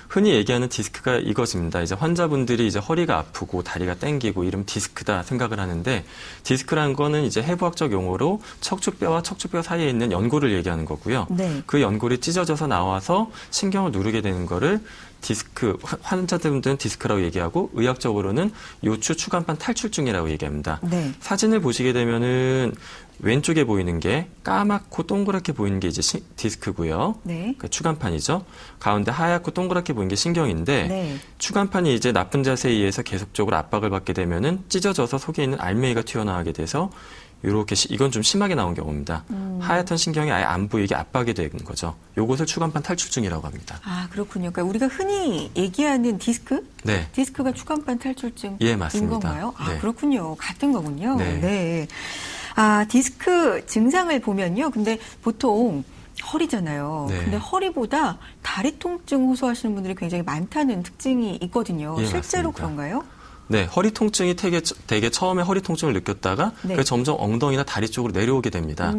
흔히 얘기하는 디스크가 이것입니다. 이제 환자분들이 이제 허리가 아프고 다리가 땡기고 이러면 디스크다 생각을 하는데 디스크라는 거는 이제 해부학적 용어로 척추뼈와 척추뼈 사이에 있는 연골을 얘기하는 거고요. 네. 그 연골이 찢어져서 나와서 신경을 누르게 되는 거를 디스크, 환자들은 디스크라고 얘기하고 의학적으로는 요추 추간판 탈출증이라고 얘기합니다. 네. 사진을 보시게 되면은 왼쪽에 보이는 게 까맣고 동그랗게 보이는 게 이제 디스크고요. 네. 그 추간판이죠. 가운데 하얗고 동그랗게 보이는 게 신경인데 네. 추간판이 이제 나쁜 자세에 의해서 계속적으로 압박을 받게 되면은 찢어져서 속에 있는 알맹이가 튀어나가게 돼서 이렇게 이건 좀 심하게 나온 경우입니다. 하얗던 신경이 아예 안 보이게 압박이 되는 거죠. 요것을 추간판 탈출증이라고 합니다. 아, 그렇군요. 그러니까 우리가 흔히 얘기하는 디스크? 네. 디스크가 추간판 탈출증인 예, 맞습니다. 건가요? 아, 네. 그렇군요. 같은 거군요. 네. 네. 아, 디스크 증상을 보면요. 근데 보통 허리잖아요. 네. 근데 허리보다 다리 통증 호소하시는 분들이 굉장히 많다는 특징이 있거든요. 예, 실제로 맞습니다. 그런가요? 네, 허리 통증이 되게 처음에 허리 통증을 느꼈다가 네. 그게 점점 엉덩이나 다리 쪽으로 내려오게 됩니다.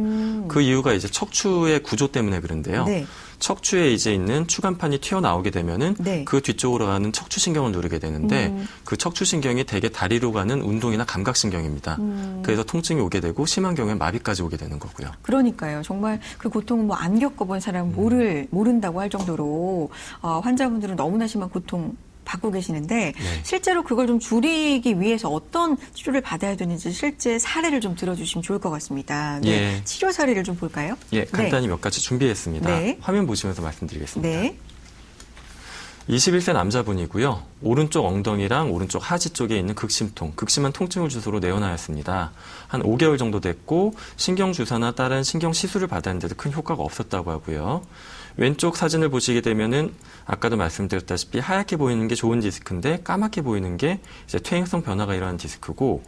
그 이유가 이제 척추의 구조 때문에 그런데요. 네. 척추에 이제 있는 추간판이 튀어나오게 되면은 네. 그 뒤쪽으로 가는 척추신경을 누르게 되는데 그 척추신경이 대개 다리로 가는 운동이나 감각신경입니다. 그래서 통증이 오게 되고 심한 경우에 마비까지 오게 되는 거고요. 그러니까요. 정말 그 고통은 뭐 안 겪어본 사람은 모른다고 할 정도로 환자분들은 너무나 심한 고통 받고 계시는데 네. 실제로 그걸 좀 줄이기 위해서 어떤 치료를 받아야 되는지 실제 사례를 좀 들어주시면 좋을 것 같습니다. 네. 예. 치료 사례를 좀 볼까요? 예, 간단히 몇 가지 준비했습니다. 네. 화면 보시면서 말씀드리겠습니다. 네. 21세 남자분이고요. 오른쪽 엉덩이랑 오른쪽 하지 쪽에 있는 극심한 통증을 주소로 내원하였습니다. 한 5개월 정도 됐고 신경주사나 다른 신경 시술을 받았는데도 큰 효과가 없었다고 하고요. 왼쪽 사진을 보시게 되면은 아까도 말씀드렸다시피 하얗게 보이는 게 좋은 디스크인데 까맣게 보이는 게 이제 퇴행성 변화가 일어난 디스크고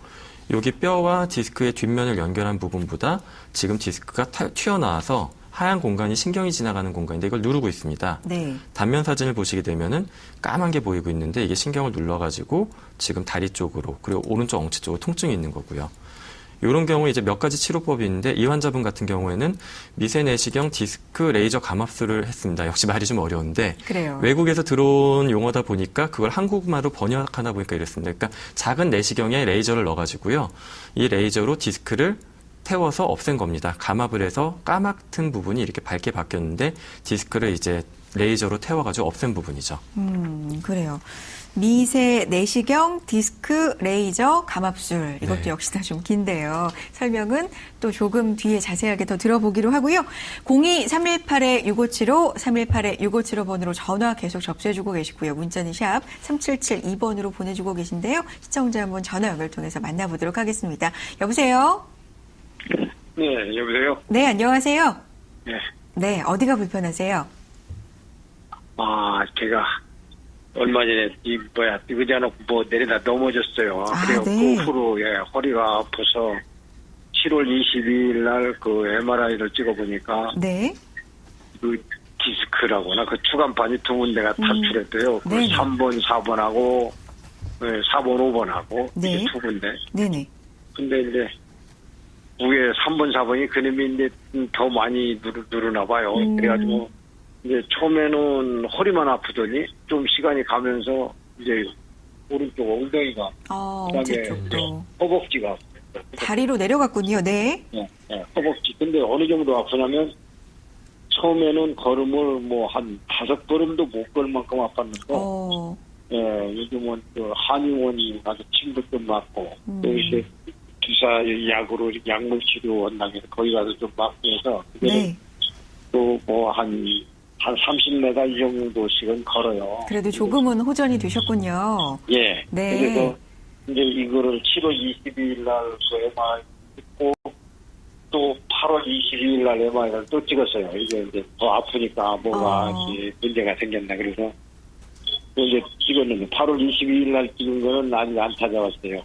여기 뼈와 디스크의 뒷면을 연결한 부분보다 지금 디스크가 튀어나와서 하얀 공간이 신경이 지나가는 공간인데 이걸 누르고 있습니다. 네. 단면 사진을 보시게 되면은 까만 게 보이고 있는데 이게 신경을 눌러가지고 지금 다리 쪽으로 그리고 오른쪽 엉치 쪽으로 통증이 있는 거고요. 이런 경우에 이제 몇 가지 치료법이 있는데 이 환자분 같은 경우에는 미세내시경 디스크 레이저 감압술을 했습니다. 역시 말이 좀 어려운데 그래요. 외국에서 들어온 용어다 보니까 그걸 한국말로 번역하다 보니까 이랬습니다. 그러니까 작은 내시경에 레이저를 넣어가지고요. 이 레이저로 디스크를 태워서 없앤 겁니다. 감압을 해서 까맣던 부분이 이렇게 밝게 바뀌었는데 디스크를 이제 레이저로 태워가지고 없앤 부분이죠. 그래요. 미세 내시경 디스크 레이저 감압술 이것도 네. 역시나 좀 긴데요. 설명은 또 조금 뒤에 자세하게 더 들어보기로 하고요. 02-318-6575 318-6575번으로 전화 계속 접수해주고 계시고요. 문자는 샵 3772번으로 보내주고 계신데요. 시청자 한번 전화 연결 통해서 만나보도록 하겠습니다. 여보세요? 네, 여보세요? 네, 안녕하세요. 네. 네, 어디가 불편하세요? 제가 얼마 전에 의자는 내리다 넘어졌어요. 아, 그래서 네. 그 후로 허리가 아파서 7월 22일 날 그 MRI를 찍어보니까 네. 그 디스크라거나 그 추간판이 두 군데가 탈출했대요. 그 네네. 3번, 4번하고 4번, 5번하고 네. 이게 두 군데. 네네. 근데 이제 위에 3번, 4번이 그놈이 이제 더 많이 누르나 봐요. 그래가지고 이제 처음에는 허리만 아프더니 좀 시간이 가면서 이제 오른쪽 엉덩이가 엉치 그다음에 쪽도. 허벅지가 다리로 내려갔군요. 네. 허벅지. 근데 어느 정도 아프냐면 처음에는 걸음을 한 5걸음도 못 걸 만큼 아팠는데 요즘은 그 한의원이 가서 침도 좀 맞고 또 이제 주사 약으로 약물 치료한다고 해서 거기 가서 좀 맞고 해서 네. 또 한 30m 이 정도씩은 걸어요. 그래도 조금은 호전이 되셨군요. 예. 네. 그래서 이제 이거를 7월 22일 날 그 MRI 찍고 또 8월 22일 날 MRI를 또 찍었어요. 이게 이제 더 아프니까 뭐가 이제 문제가 생겼나 그래서 이제 찍었는데 8월 22일 날 찍은 거는 아직 안 찾아왔어요.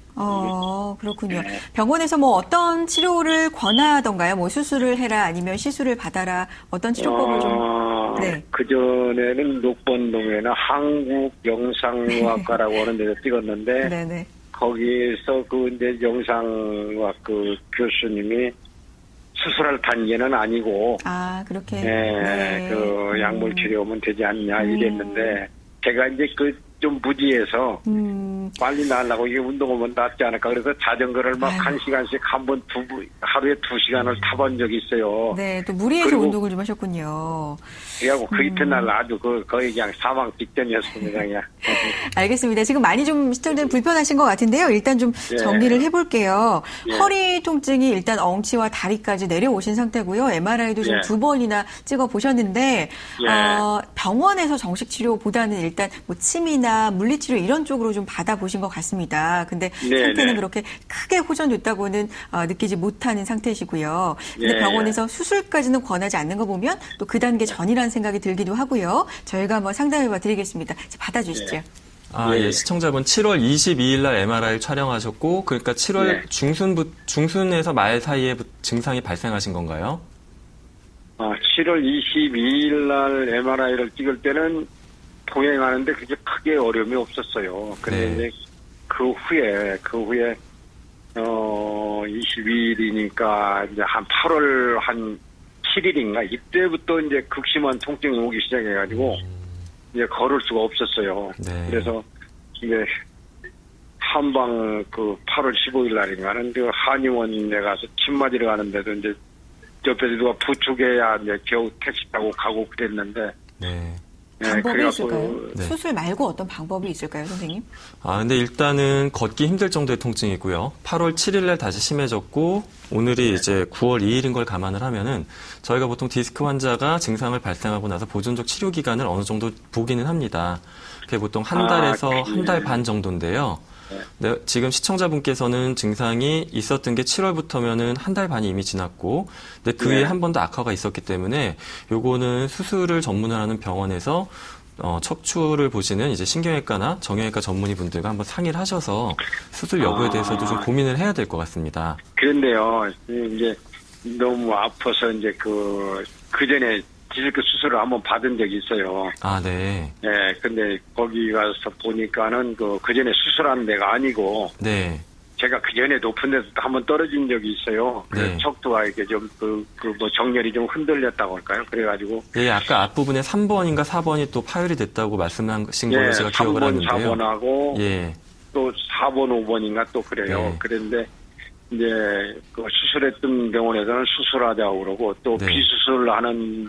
그렇군요. 네. 병원에서 뭐 어떤 치료를 권하던가요? 뭐 수술을 해라 아니면 시술을 받아라 어떤 치료법을 좀. 네. 그전에는 녹번동에는 한국영상의학과라고 하는 데서 찍었는데 네네. 거기에서 그 이제 영상의학 그 교수님이 수술할 단계는 아니고 그렇게. 그 약물 치료하면 되지 않냐 이랬는데 제가 이제 그 좀 무지해서 빨리 나으려고 이게 운동하면 낫지 않을까. 그래서 자전거를 막 아이고. 1시간씩 하루에 2시간을 타본 적이 있어요. 네, 또 무리해서 그리고- 운동을 좀 하셨군요. 그래갖고 그 이튿날 아주 거의 그냥 사망 직전이었습니다. 그냥. 알겠습니다. 지금 많이 좀 시청자님 불편하신 것 같은데요. 일단 좀 예. 정리를 해볼게요. 예. 허리 통증이 일단 엉치와 다리까지 내려오신 상태고요. MRI도 지금 예. 2번이나 찍어보셨는데 예. 병원에서 정식 치료보다는 일단 뭐 침이나 물리치료 이런 쪽으로 좀 받아보신 것 같습니다. 근데 네, 상태는 네. 그렇게 크게 호전됐다고는 느끼지 못하는 상태이시고요. 근데 예, 병원에서 수술까지는 권하지 않는 거 보면 또 그 단계 전이라는 생각이 들기도 하고요. 저희가 한번 상담해봐 드리겠습니다. 받아주시죠. 예. 예, 시청자분 7월 22일 날 MRI 촬영하셨고, 그러니까 7월 네. 중순에서 말 사이에 증상이 발생하신 건가요? 7월 22일 날 MRI를 찍을 때는 통행하는데 그게 크게 어려움이 없었어요. 근데 네. 이제 그 후에 22일이니까 이제 한 8월 한 7일인가 이때부터 이제 극심한 통증이 오기 시작해가지고 이제 걸을 수가 없었어요. 네. 그래서 이제 한방 8월 15일 날인가는 그 한의원에 가서 침 맞으러 가는데도 이제 옆에서 누가 부축해야 이제 겨우 택시 타고 가고 그랬는데. 네. 방법이 그래갖고 있을까요? 네. 수술 말고 어떤 방법이 있을까요, 선생님? 근데 일단은 걷기 힘들 정도의 통증이고요. 8월 7일 날 다시 심해졌고, 오늘이 이제 9월 2일인 걸 감안을 하면은, 저희가 보통 디스크 환자가 증상을 발생하고 나서 보존적 치료 기간을 어느 정도 보기는 합니다. 그게 보통 한 달에서 한 달 반 정도인데요. 네, 지금 시청자분께서는 증상이 있었던 게 7월부터면은 한 달 반이 이미 지났고, 근데 그 위에 한 번 더 악화가 있었기 때문에 요거는 수술을 전문을 하는 병원에서 척추를 보시는 이제 신경외과나 정형외과 전문의 분들과 한번 상의를 하셔서 수술 여부에 대해서도 좀 고민을 해야 될 것 같습니다. 그런데요, 이제 너무 아파서 이제 그 전에 디스크 수술을 한번 받은 적이 있어요. 네. 네, 근데 거기 가서 보니까는 그 전에 수술한 데가 아니고, 네. 제가 그 전에 높은 데서 한번 떨어진 적이 있어요. 네. 척추가 이렇게 좀 정렬이 좀 흔들렸다고 할까요? 그래가지고. 예, 아까 앞부분에 3번인가 4번이 또 파열이 됐다고 말씀하신 걸로 제가 기억을 3번, 하는데요. 4번하고 예. 또 4번, 5번인가 또 그래요. 네. 그런데 이제 그 수술했던 병원에서는 수술하자고 그러고 또 네. 비수술하는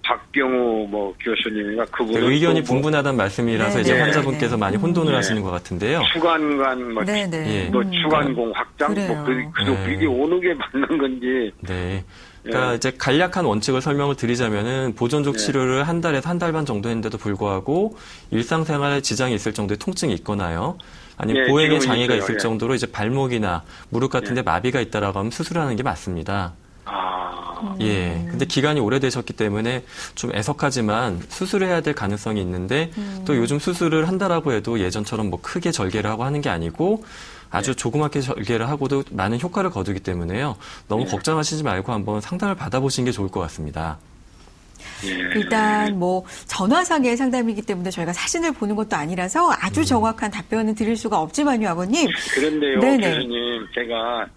박병우 교수님인가 그분은 의견이 또 분분하다는 말씀이라서 네, 이제 네, 환자분께서 네. 많이 혼돈을 네. 하시는 것 같은데요. 추간관 네네. 예. 추간공 확장 그래요. 네. 이게 어느 게 맞는 건지. 네. 그러니까 이제 간략한 원칙을 설명을 드리자면은 보존적 네. 치료를 한 달에서 한 달 반 정도 했는데도 불구하고 일상생활에 지장이 있을 정도의 통증이 있거나요. 아니면 네, 보행에 지금은 장애가 있어요. 있을 예. 정도로 이제 발목이나 무릎 같은 데 마비가 있다라고 하면 수술하는 게 맞습니다. 예. 근데 기간이 오래되셨기 때문에 좀 애석하지만 수술을 해야 될 가능성이 있는데 또 요즘 수술을 한다라고 해도 예전처럼 뭐 크게 절개를 하고 하는 게 아니고 아주 조그맣게 절개를 하고도 많은 효과를 거두기 때문에요. 너무 걱정하시지 말고 한번 상담을 받아보시는 게 좋을 것 같습니다. 일단 전화상의 상담이기 때문에 저희가 사진을 보는 것도 아니라서 아주 정확한 답변은 드릴 수가 없지만요, 아버님. 그런데요, 네네. 교수님, 제가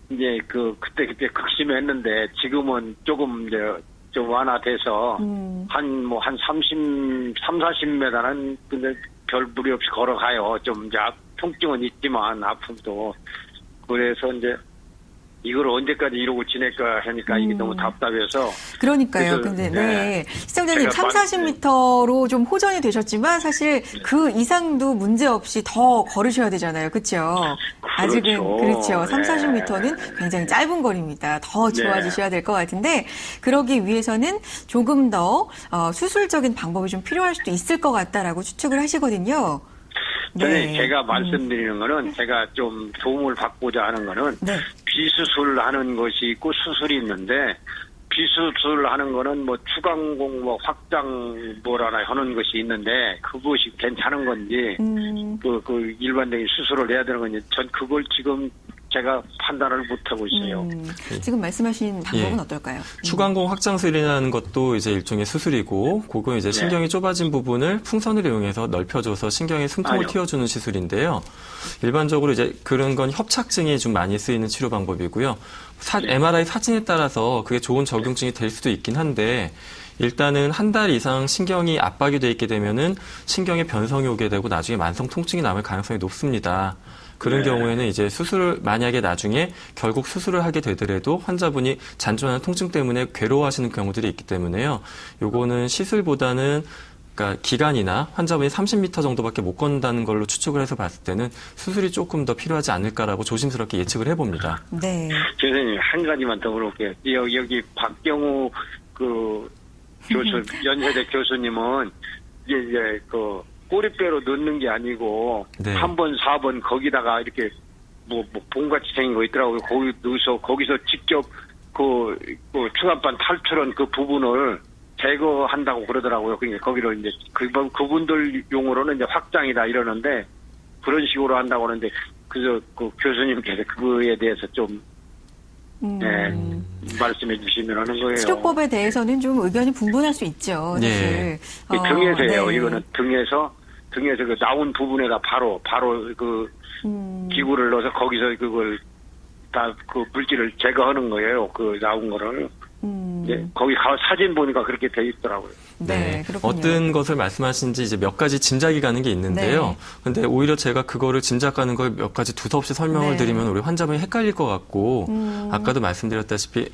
이제 그때 극심했는데 지금은 조금 이제 좀 완화돼서 한 40m는 근데 별 무리 없이 걸어가요. 좀 이제 통증은 있지만 아픔도. 그래서 이제 이걸 언제까지 이러고 지낼까 하니까 이게 너무 답답해서. 그러니까요. 그래서, 근데 네. 시청자님 제가 40m로 좀 호전이 되셨지만 사실 그 이상도 문제 없이 더 걸으셔야 되잖아요. 그렇죠? 아직은 그렇죠. 3, 40m는 굉장히 짧은 거리입니다. 더 좋아지셔야 될 것 같은데 그러기 위해서는 조금 더 수술적인 방법이 좀 필요할 수도 있을 것 같다라고 추측을 하시거든요. 네. 제가 말씀드리는 거는 제가 좀 도움을 받고자 하는 거는 네. 비수술하는 것이 있고 수술이 있는데 비수술하는 거는 추간공 확장 하는 것이 있는데 그것이 괜찮은 건지 그 일반적인 수술을 해야 되는 건지 전 그걸 지금 제가 판단을 못 하고 있어요. 지금 말씀하신 방법은 어떨까요? 추간공 확장술이라는 것도 이제 일종의 수술이고, 그거 이제 신경이 좁아진 부분을 풍선을 이용해서 넓혀줘서 신경의 숨통을 틔워주는 시술인데요. 일반적으로 이제 그런 건 협착증이 좀 많이 쓰이는 치료 방법이고요. MRI 사진에 따라서 그게 좋은 적용증이 될 수도 있긴 한데, 일단은 한 달 이상 신경이 압박이 돼 있게 되면은 신경에 변성이 오게 되고 나중에 만성 통증이 남을 가능성이 높습니다. 그런 경우에는 이제 수술을 만약에 나중에 결국 수술을 하게 되더라도 환자분이 잔존하는 통증 때문에 괴로워하시는 경우들이 있기 때문에요. 요거는 시술보다는 그러니까 기간이나 환자분이 30m 정도밖에 못 걷는다는 걸로 추측을 해서 봤을 때는 수술이 조금 더 필요하지 않을까라고 조심스럽게 예측을 해봅니다. 네. 교수님 한 가지만 더 물어볼게요. 여기 박경우 그 교수 연세대 교수님은 이제 그 꼬리뼈로 넣는 게 아니고 네. 3번, 4번 거기다가 이렇게 뭐 봉같이 생긴 거 있더라고요. 거기 넣어서 거기서 직접 그 추간판 탈출한 그 부분을 제거한다고 그러더라고요. 그러니까 거기로 이제 그분들 용어로는 이제 확장이다 이러는데 그런 식으로 한다고 하는데 그저 그 교수님께서 그거에 대해서 좀 말씀해 주시면 하는 거예요. 치료법에 대해서는 좀 의견이 분분할 수 있죠. 사실. 등에서요. 네. 이거는 등에서 그 나온 부분에다 바로 그 기구를 넣어서 거기서 그걸 다 그 물질을 제거하는 거예요. 그 나온 거를. 예, 거기 사진 보니까 그렇게 돼 있더라고요. 네, 그렇군요. 어떤 것을 말씀하시는지 이제 몇 가지 짐작이 가는 게 있는데요. 네. 근데 오히려 제가 그거를 짐작가는 걸 몇 가지 두서없이 설명을 네. 드리면 우리 환자분이 헷갈릴 것 같고 아까도 말씀드렸다시피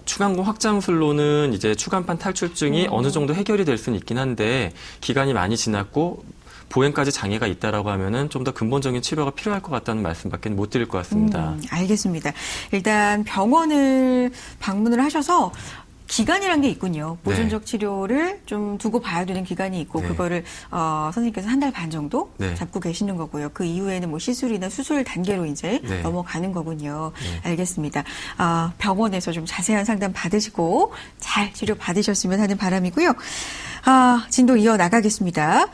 추간공 확장술로는 이제 추간판 탈출증이 어느 정도 해결이 될 수는 있긴 한데 기간이 많이 지났고 보행까지 장애가 있다라고 하면은 좀 더 근본적인 치료가 필요할 것 같다는 말씀밖에 못 드릴 것 같습니다. 알겠습니다. 일단 병원을 방문을 하셔서 기간이란 게 있군요. 보존적 치료를 좀 두고 봐야 되는 기간이 있고 네. 그거를 선생님께서 한 달 반 정도 네. 잡고 계시는 거고요. 그 이후에는 뭐 시술이나 수술 단계로 이제 네. 넘어가는 거군요. 네. 알겠습니다. 병원에서 좀 자세한 상담 받으시고 잘 치료 받으셨으면 하는 바람이고요. 진도 이어 나가겠습니다.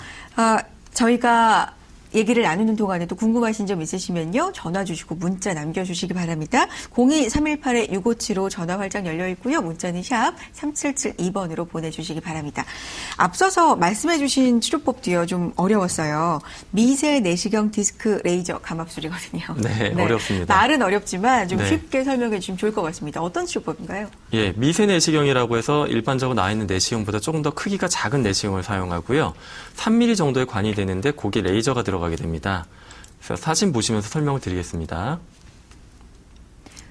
저희가 얘기를 나누는 동안에도 궁금하신 점 있으시면요. 전화 주시고 문자 남겨주시기 바랍니다. 02-318-6575 전화 활짝 열려 있고요. 문자는 샵 3772번으로 보내주시기 바랍니다. 앞서서 말씀해 주신 치료법도요. 좀 어려웠어요. 미세 내시경 디스크 레이저 감압술이거든요. 네, 어렵습니다. 말은 어렵지만 좀 네. 쉽게 설명해 주시면 좋을 것 같습니다. 어떤 치료법인가요? 예, 미세 내시경이라고 해서 일반적으로 나와 있는 내시경보다 조금 더 크기가 작은 내시경을 사용하고요. 3mm 정도의 관이 되는데 거기에 레이저가 들어가게 됩니다. 그래서 사진 보시면서 설명을 드리겠습니다.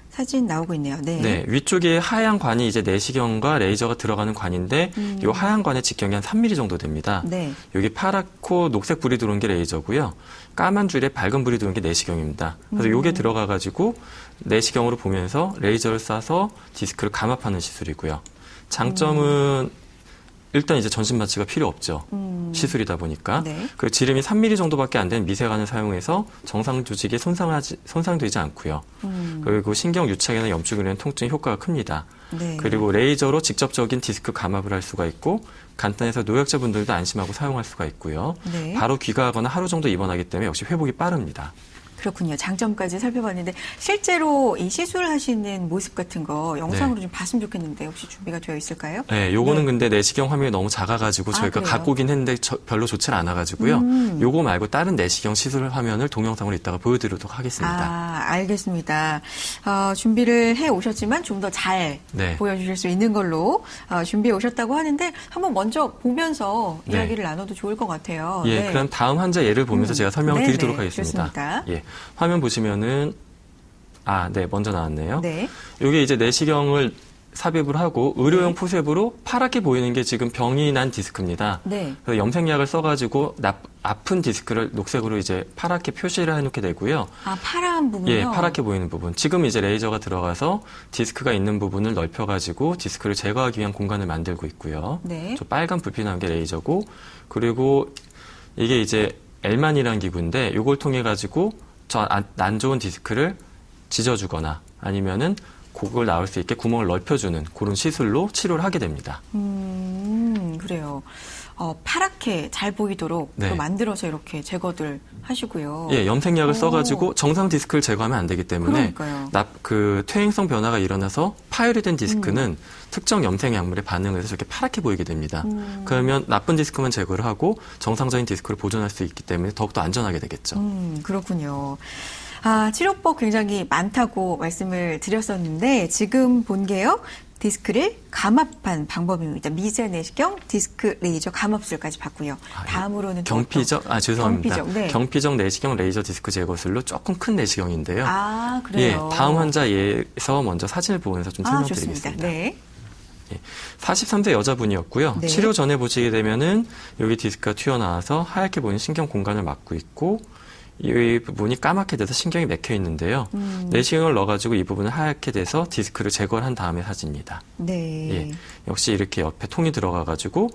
사진 나오고 있네요. 네. 네, 위쪽에 하얀 관이 이제 내시경과 레이저가 들어가는 관인데 이 하얀 관의 직경이 한 3mm 정도 됩니다. 네. 여기 파랗고 녹색 불이 들어온 게 레이저고요. 까만 줄에 밝은 불이 들어온 게 내시경입니다. 그래서 이게 들어가가지고 내시경으로 보면서 레이저를 쏴서 디스크를 감압하는 시술이고요. 장점은 일단 이제 전신 마취가 필요 없죠. 시술이다 보니까. 네. 그 지름이 3mm 정도밖에 안 되는 미세관을 사용해서 정상 조직에 손상되지 않고요. 그리고 신경 유착이나 염증으로 인한 통증 효과가 큽니다. 네. 그리고 레이저로 직접적인 디스크 감압을 할 수가 있고 간단해서 노약자분들도 안심하고 사용할 수가 있고요. 네. 바로 귀가하거나 하루 정도 입원하기 때문에 역시 회복이 빠릅니다. 그렇군요. 장점까지 살펴봤는데 실제로 이 시술하시는 모습 같은 거 영상으로 좀 봤으면 좋겠는데 혹시 준비가 되어 있을까요? 네, 요거는 네. 근데 내시경 화면이 너무 작아가지고 저희가 그래요? 갖고 오긴 했는데 별로 좋지는 않아가지고요. 요거 말고 다른 내시경 시술 화면을 동영상으로 이따가 보여드리도록 하겠습니다. 알겠습니다. 준비를 해 오셨지만 좀 더 잘 네. 보여주실 수 있는 걸로 준비해 오셨다고 하는데 한번 먼저 보면서 네. 이야기를 나눠도 좋을 것 같아요. 예, 네. 그럼 다음 환자 예를 보면서 제가 설명을 네네, 드리도록 하겠습니다. 좋습니다. 예, 화면 보시면은 네, 먼저 나왔네요. 네. 이게 이제 내시경을 삽입을 하고 의료용 포셉으로 파랗게 보이는 게 지금 병이 난 디스크입니다. 네. 그래서 염색약을 써가지고 아픈 디스크를 녹색으로 이제 파랗게 표시를 해놓게 되고요. 파란 부분요? 예, 파랗게 보이는 부분. 지금 이제 레이저가 들어가서 디스크가 있는 부분을 넓혀가지고 디스크를 제거하기 위한 공간을 만들고 있고요. 네. 저 빨간 불빛 나는 게 레이저고, 그리고 이게 이제 엘만이라는 기구인데 이걸 통해 가지고 저 안 좋은 디스크를 찢어주거나 아니면은 그걸 나올 수 있게 구멍을 넓혀주는 그런 시술로 치료를 하게 됩니다. 그래요. 파랗게 잘 보이도록 네. 또 만들어서 이렇게 제거들 하시고요. 예, 염색약을 써가지고 정상 디스크를 제거하면 안 되기 때문에 그러니까요. 그 퇴행성 변화가 일어나서 파열이 된 디스크는 특정 염색약물에 반응을 해서 이렇게 파랗게 보이게 됩니다. 그러면 나쁜 디스크만 제거를 하고 정상적인 디스크를 보존할 수 있기 때문에 더욱더 안전하게 되겠죠. 그렇군요. 치료법 굉장히 많다고 말씀을 드렸었는데 지금 본 게요. 디스크를 감압한 방법입니다. 미세 내시경 디스크 레이저 감압술까지 봤고요. 다음으로는 죄송합니다. 경피적 내시경 레이저 디스크 제거술로 조금 큰 내시경인데요. 그래요. 예, 다음 환자에서 먼저 사진을 보면서 좀 설명드리겠습니다. 좋습니다. 네. 43세 여자분이었고요. 네. 치료 전에 보시게 되면은 여기 디스크가 튀어나와서 하얗게 보이는 신경 공간을 막고 있고 이 부분이 까맣게 돼서 신경이 막혀 있는데요. 내시경을 넣어가지고 이 부분을 하얗게 돼서 디스크를 제거를 한 다음의 사진입니다. 네. 예, 역시 이렇게 옆에 통이 들어가가지고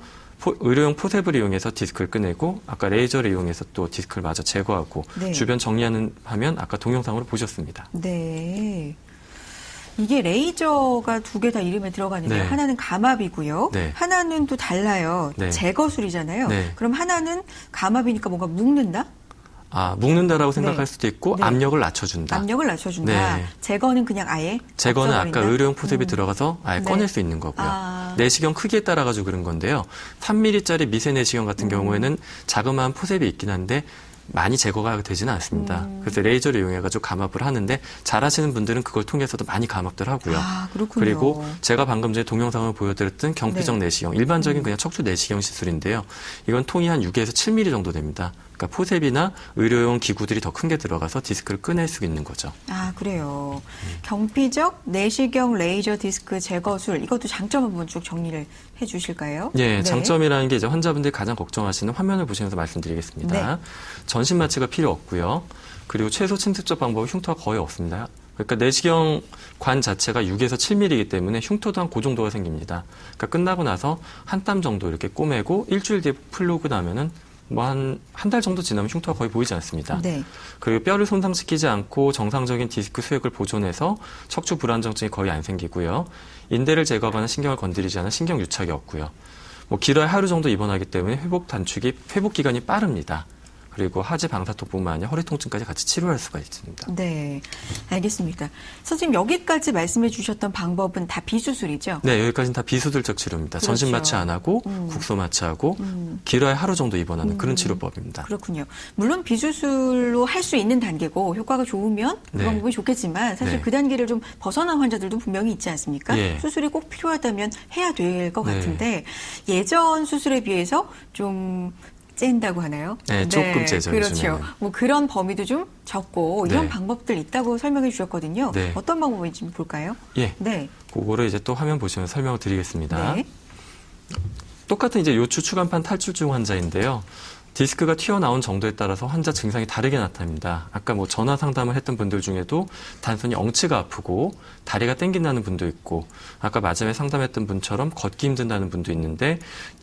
의료용 포셉을 이용해서 디스크를 꺼내고 아까 레이저를 이용해서 또 디스크를 마저 제거하고 네. 주변 정리하는 화면 아까 동영상으로 보셨습니다. 네. 이게 레이저가 두 개 다 이름에 들어가는데요. 네. 하나는 감압이고요. 네. 하나는 또 달라요. 네. 제거술이잖아요. 네. 그럼 하나는 감압이니까 뭔가 묶는다? 묶는다라고 생각할 네. 수도 있고 네. 압력을 낮춰준다. 압력을 낮춰준다. 네. 제거는 그냥 아예 제거는 아까 없어버린다? 의료용 포셉이 들어가서 아예 네. 꺼낼 수 있는 거고요. 내시경 크기에 따라 가지고 그런 건데요. 3mm짜리 미세 내시경 같은 경우에는 자그마한 포셉이 있긴 한데 많이 제거가 되지는 않습니다. 그래서 레이저를 이용해가지고 감압을 하는데 잘하시는 분들은 그걸 통해서도 많이 감압들 하고요. 그렇군요. 그리고 제가 방금 전에 동영상을 보여드렸던 경피적 내시경, 일반적인 그냥 척추 내시경 시술인데요. 이건 통이 한 6에서 7mm 정도 됩니다. 그러니까 포셉이나 의료용 기구들이 더 큰 게 들어가서 디스크를 꺼낼 수 있는 거죠. 그래요. 경피적 내시경 레이저 디스크 제거술, 이것도 장점 한번 쭉 정리를 해 주실까요? 예, 네. 장점이라는 게 이제 환자분들이 가장 걱정하시는 화면을 보시면서 말씀드리겠습니다. 네. 전신 마취가 필요 없고요. 그리고 최소 침습적 방법은 흉터가 거의 없습니다. 그러니까 내시경 관 자체가 6에서 7mm이기 때문에 흉터도 한 그 정도가 생깁니다. 그러니까 끝나고 나서 한 땀 정도 이렇게 꼬매고 일주일 뒤에 풀고 나면은 뭐 한 달 정도 지나면 흉터가 거의 보이지 않습니다. 네. 그리고 뼈를 손상시키지 않고 정상적인 디스크 수액을 보존해서 척추 불안정증이 거의 안 생기고요. 인대를 제거하거나 신경을 건드리지 않은 신경 유착이 없고요. 뭐 길어야 하루 정도 입원하기 때문에 회복 기간이 빠릅니다. 그리고 하지 방사통뿐만 아니라 허리 통증까지 같이 치료할 수가 있습니다. 네, 알겠습니다. 선생님 여기까지 말씀해 주셨던 방법은 다 비수술이죠? 네, 여기까지는 다 비수술적 치료입니다. 그렇죠. 전신 마취 안 하고 국소 마취하고 길어야 하루 정도 입원하는 그런 치료법입니다. 그렇군요. 물론 비수술로 할 수 있는 단계고 효과가 좋으면 그 네. 방법이 좋겠지만 사실 네. 그 단계를 좀 벗어난 환자들도 분명히 있지 않습니까? 예. 수술이 꼭 필요하다면 해야 될 것 네. 같은데 예전 수술에 비해서 좀 짠다고 하나요? 네, 조금 째죠. 그렇죠. 요즘에는. 뭐 그런 범위도 좀 적고 이런 네. 방법들 있다고 설명해 주셨거든요. 네. 어떤 방법인지 좀 볼까요? 예, 네. 그거를 이제 또 화면 보시면 설명을 드리겠습니다. 네. 똑같은 이제 요추 추간판 탈출증 환자인데요. 디스크가 튀어나온 정도에 따라서 환자 증상이 다르게 나타납니다. 아까 뭐 전화 상담을 했던 분들 중에도 단순히 엉치가 아프고 다리가 땡긴다는 분도 있고 아까 마지막에 상담했던 분처럼 걷기 힘든다는 분도 있는데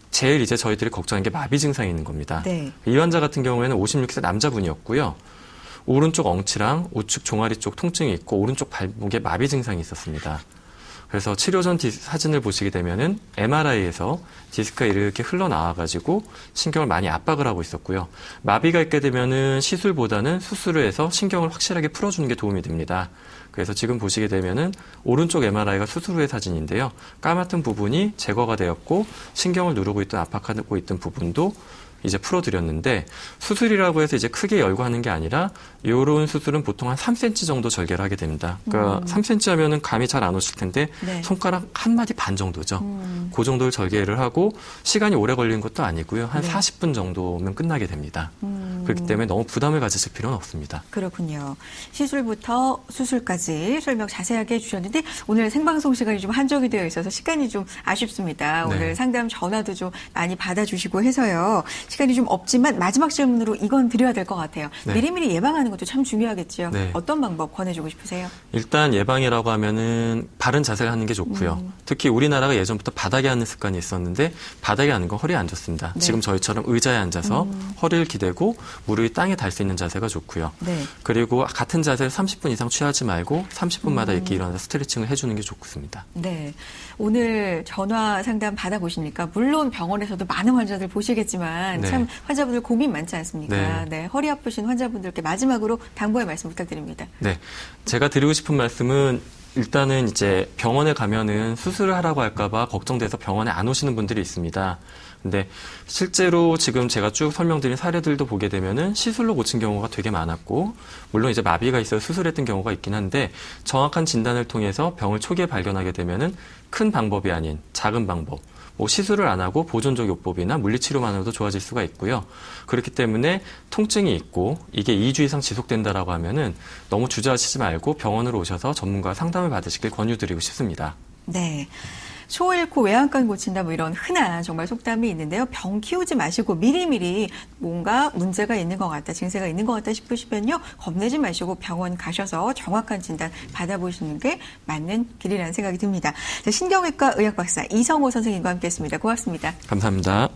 제일 이제 저희들이 걱정하는 게 마비 증상이 있는 겁니다. 네. 이 환자 같은 경우에는 56세 남자분이었고요. 오른쪽 엉치랑 우측 종아리 쪽 통증이 있고 오른쪽 발목에 마비 증상이 있었습니다. 그래서 치료 전 사진을 보시게 되면은 MRI에서 디스크가 이렇게 흘러나와가지고 신경을 많이 압박을 하고 있었고요. 마비가 있게 되면은 시술보다는 수술을 해서 신경을 확실하게 풀어주는 게 도움이 됩니다. 그래서 지금 보시게 되면은 오른쪽 MRI가 수술 후의 사진인데요. 까맣던 부분이 제거가 되었고 신경을 누르고 있던 압박하고 있던 부분도 이제 풀어드렸는데 수술이라고 해서 이제 크게 열고 하는 게 아니라 이런 수술은 보통 한 3cm 정도 절개를 하게 됩니다. 그러니까 3cm 하면은 감이 잘 안 오실 텐데 네. 손가락 한 마디 반 정도죠. 그 정도를 절개를 하고 시간이 오래 걸리는 것도 아니고요. 한 네. 40분 정도면 끝나게 됩니다. 그렇기 때문에 너무 부담을 가지실 필요는 없습니다. 그렇군요. 시술부터 수술까지 설명 자세하게 해주셨는데 오늘 생방송 시간이 좀 한정이 되어 있어서 시간이 좀 아쉽습니다. 네. 오늘 상담 전화도 좀 많이 받아주시고 해서요. 시간이 좀 없지만 마지막 질문으로 이건 드려야 될 것 같아요. 네. 미리미리 예방하는 것도 참 중요하겠죠. 네. 어떤 방법 권해주고 싶으세요? 일단 예방이라고 하면은 바른 자세를 하는 게 좋고요. 특히 우리나라가 예전부터 바닥에 앉는 습관이 있었는데 바닥에 앉는 건 허리에 안 좋습니다. 네. 지금 저희처럼 의자에 앉아서 허리를 기대고 무릎이 땅에 닿을 수 있는 자세가 좋고요. 네. 그리고 같은 자세를 30분 이상 취하지 말고 30분마다 이렇게 일어나서 스트레칭을 해주는 게 좋습니다. 네. 오늘 전화 상담 받아보시니까 물론 병원에서도 많은 환자들 보시겠지만 네. 참 환자분들 고민 많지 않습니까? 네. 네. 허리 아프신 환자분들께 마지막으로 당부의 말씀 부탁드립니다. 네. 제가 드리고 싶은 말씀은 일단은 이제 병원에 가면은 수술을 하라고 할까봐 걱정돼서 병원에 안 오시는 분들이 있습니다. 근데 실제로 지금 제가 쭉 설명드린 사례들도 보게 되면은 시술로 고친 경우가 되게 많았고, 물론 이제 마비가 있어서 수술했던 경우가 있긴 한데, 정확한 진단을 통해서 병을 초기에 발견하게 되면은 큰 방법이 아닌 작은 방법, 뭐 시술을 안 하고 보존적 요법이나 물리치료만으로도 좋아질 수가 있고요. 그렇기 때문에 통증이 있고 이게 2주 이상 지속된다라고 하면은 너무 주저하시지 말고 병원으로 오셔서 전문가 상담을 받으시길 권유드리고 싶습니다. 네. 소 잃고 외양간 고친다 뭐 이런 흔한 정말 속담이 있는데요. 병 키우지 마시고 미리미리 뭔가 문제가 있는 것 같다, 증세가 있는 것 같다 싶으시면요. 겁내지 마시고 병원 가셔서 정확한 진단 받아보시는 게 맞는 길이라는 생각이 듭니다. 자, 신경외과 의학박사 이성호 선생님과 함께했습니다. 고맙습니다. 감사합니다.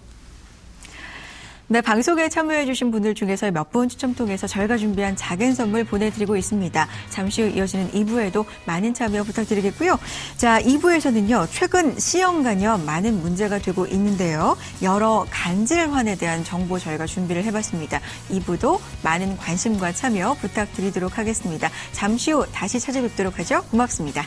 네, 방송에 참여해주신 분들 중에서 몇 분 추첨 통해서 저희가 준비한 작은 선물 보내드리고 있습니다. 잠시 후 이어지는 2부에도 많은 참여 부탁드리겠고요. 자, 2부에서는요, 최근 C형 많은 문제가 되고 있는데요. 여러 간질환에 대한 정보 저희가 준비를 해봤습니다. 2부도 많은 관심과 참여 부탁드리도록 하겠습니다. 잠시 후 다시 찾아뵙도록 하죠. 고맙습니다.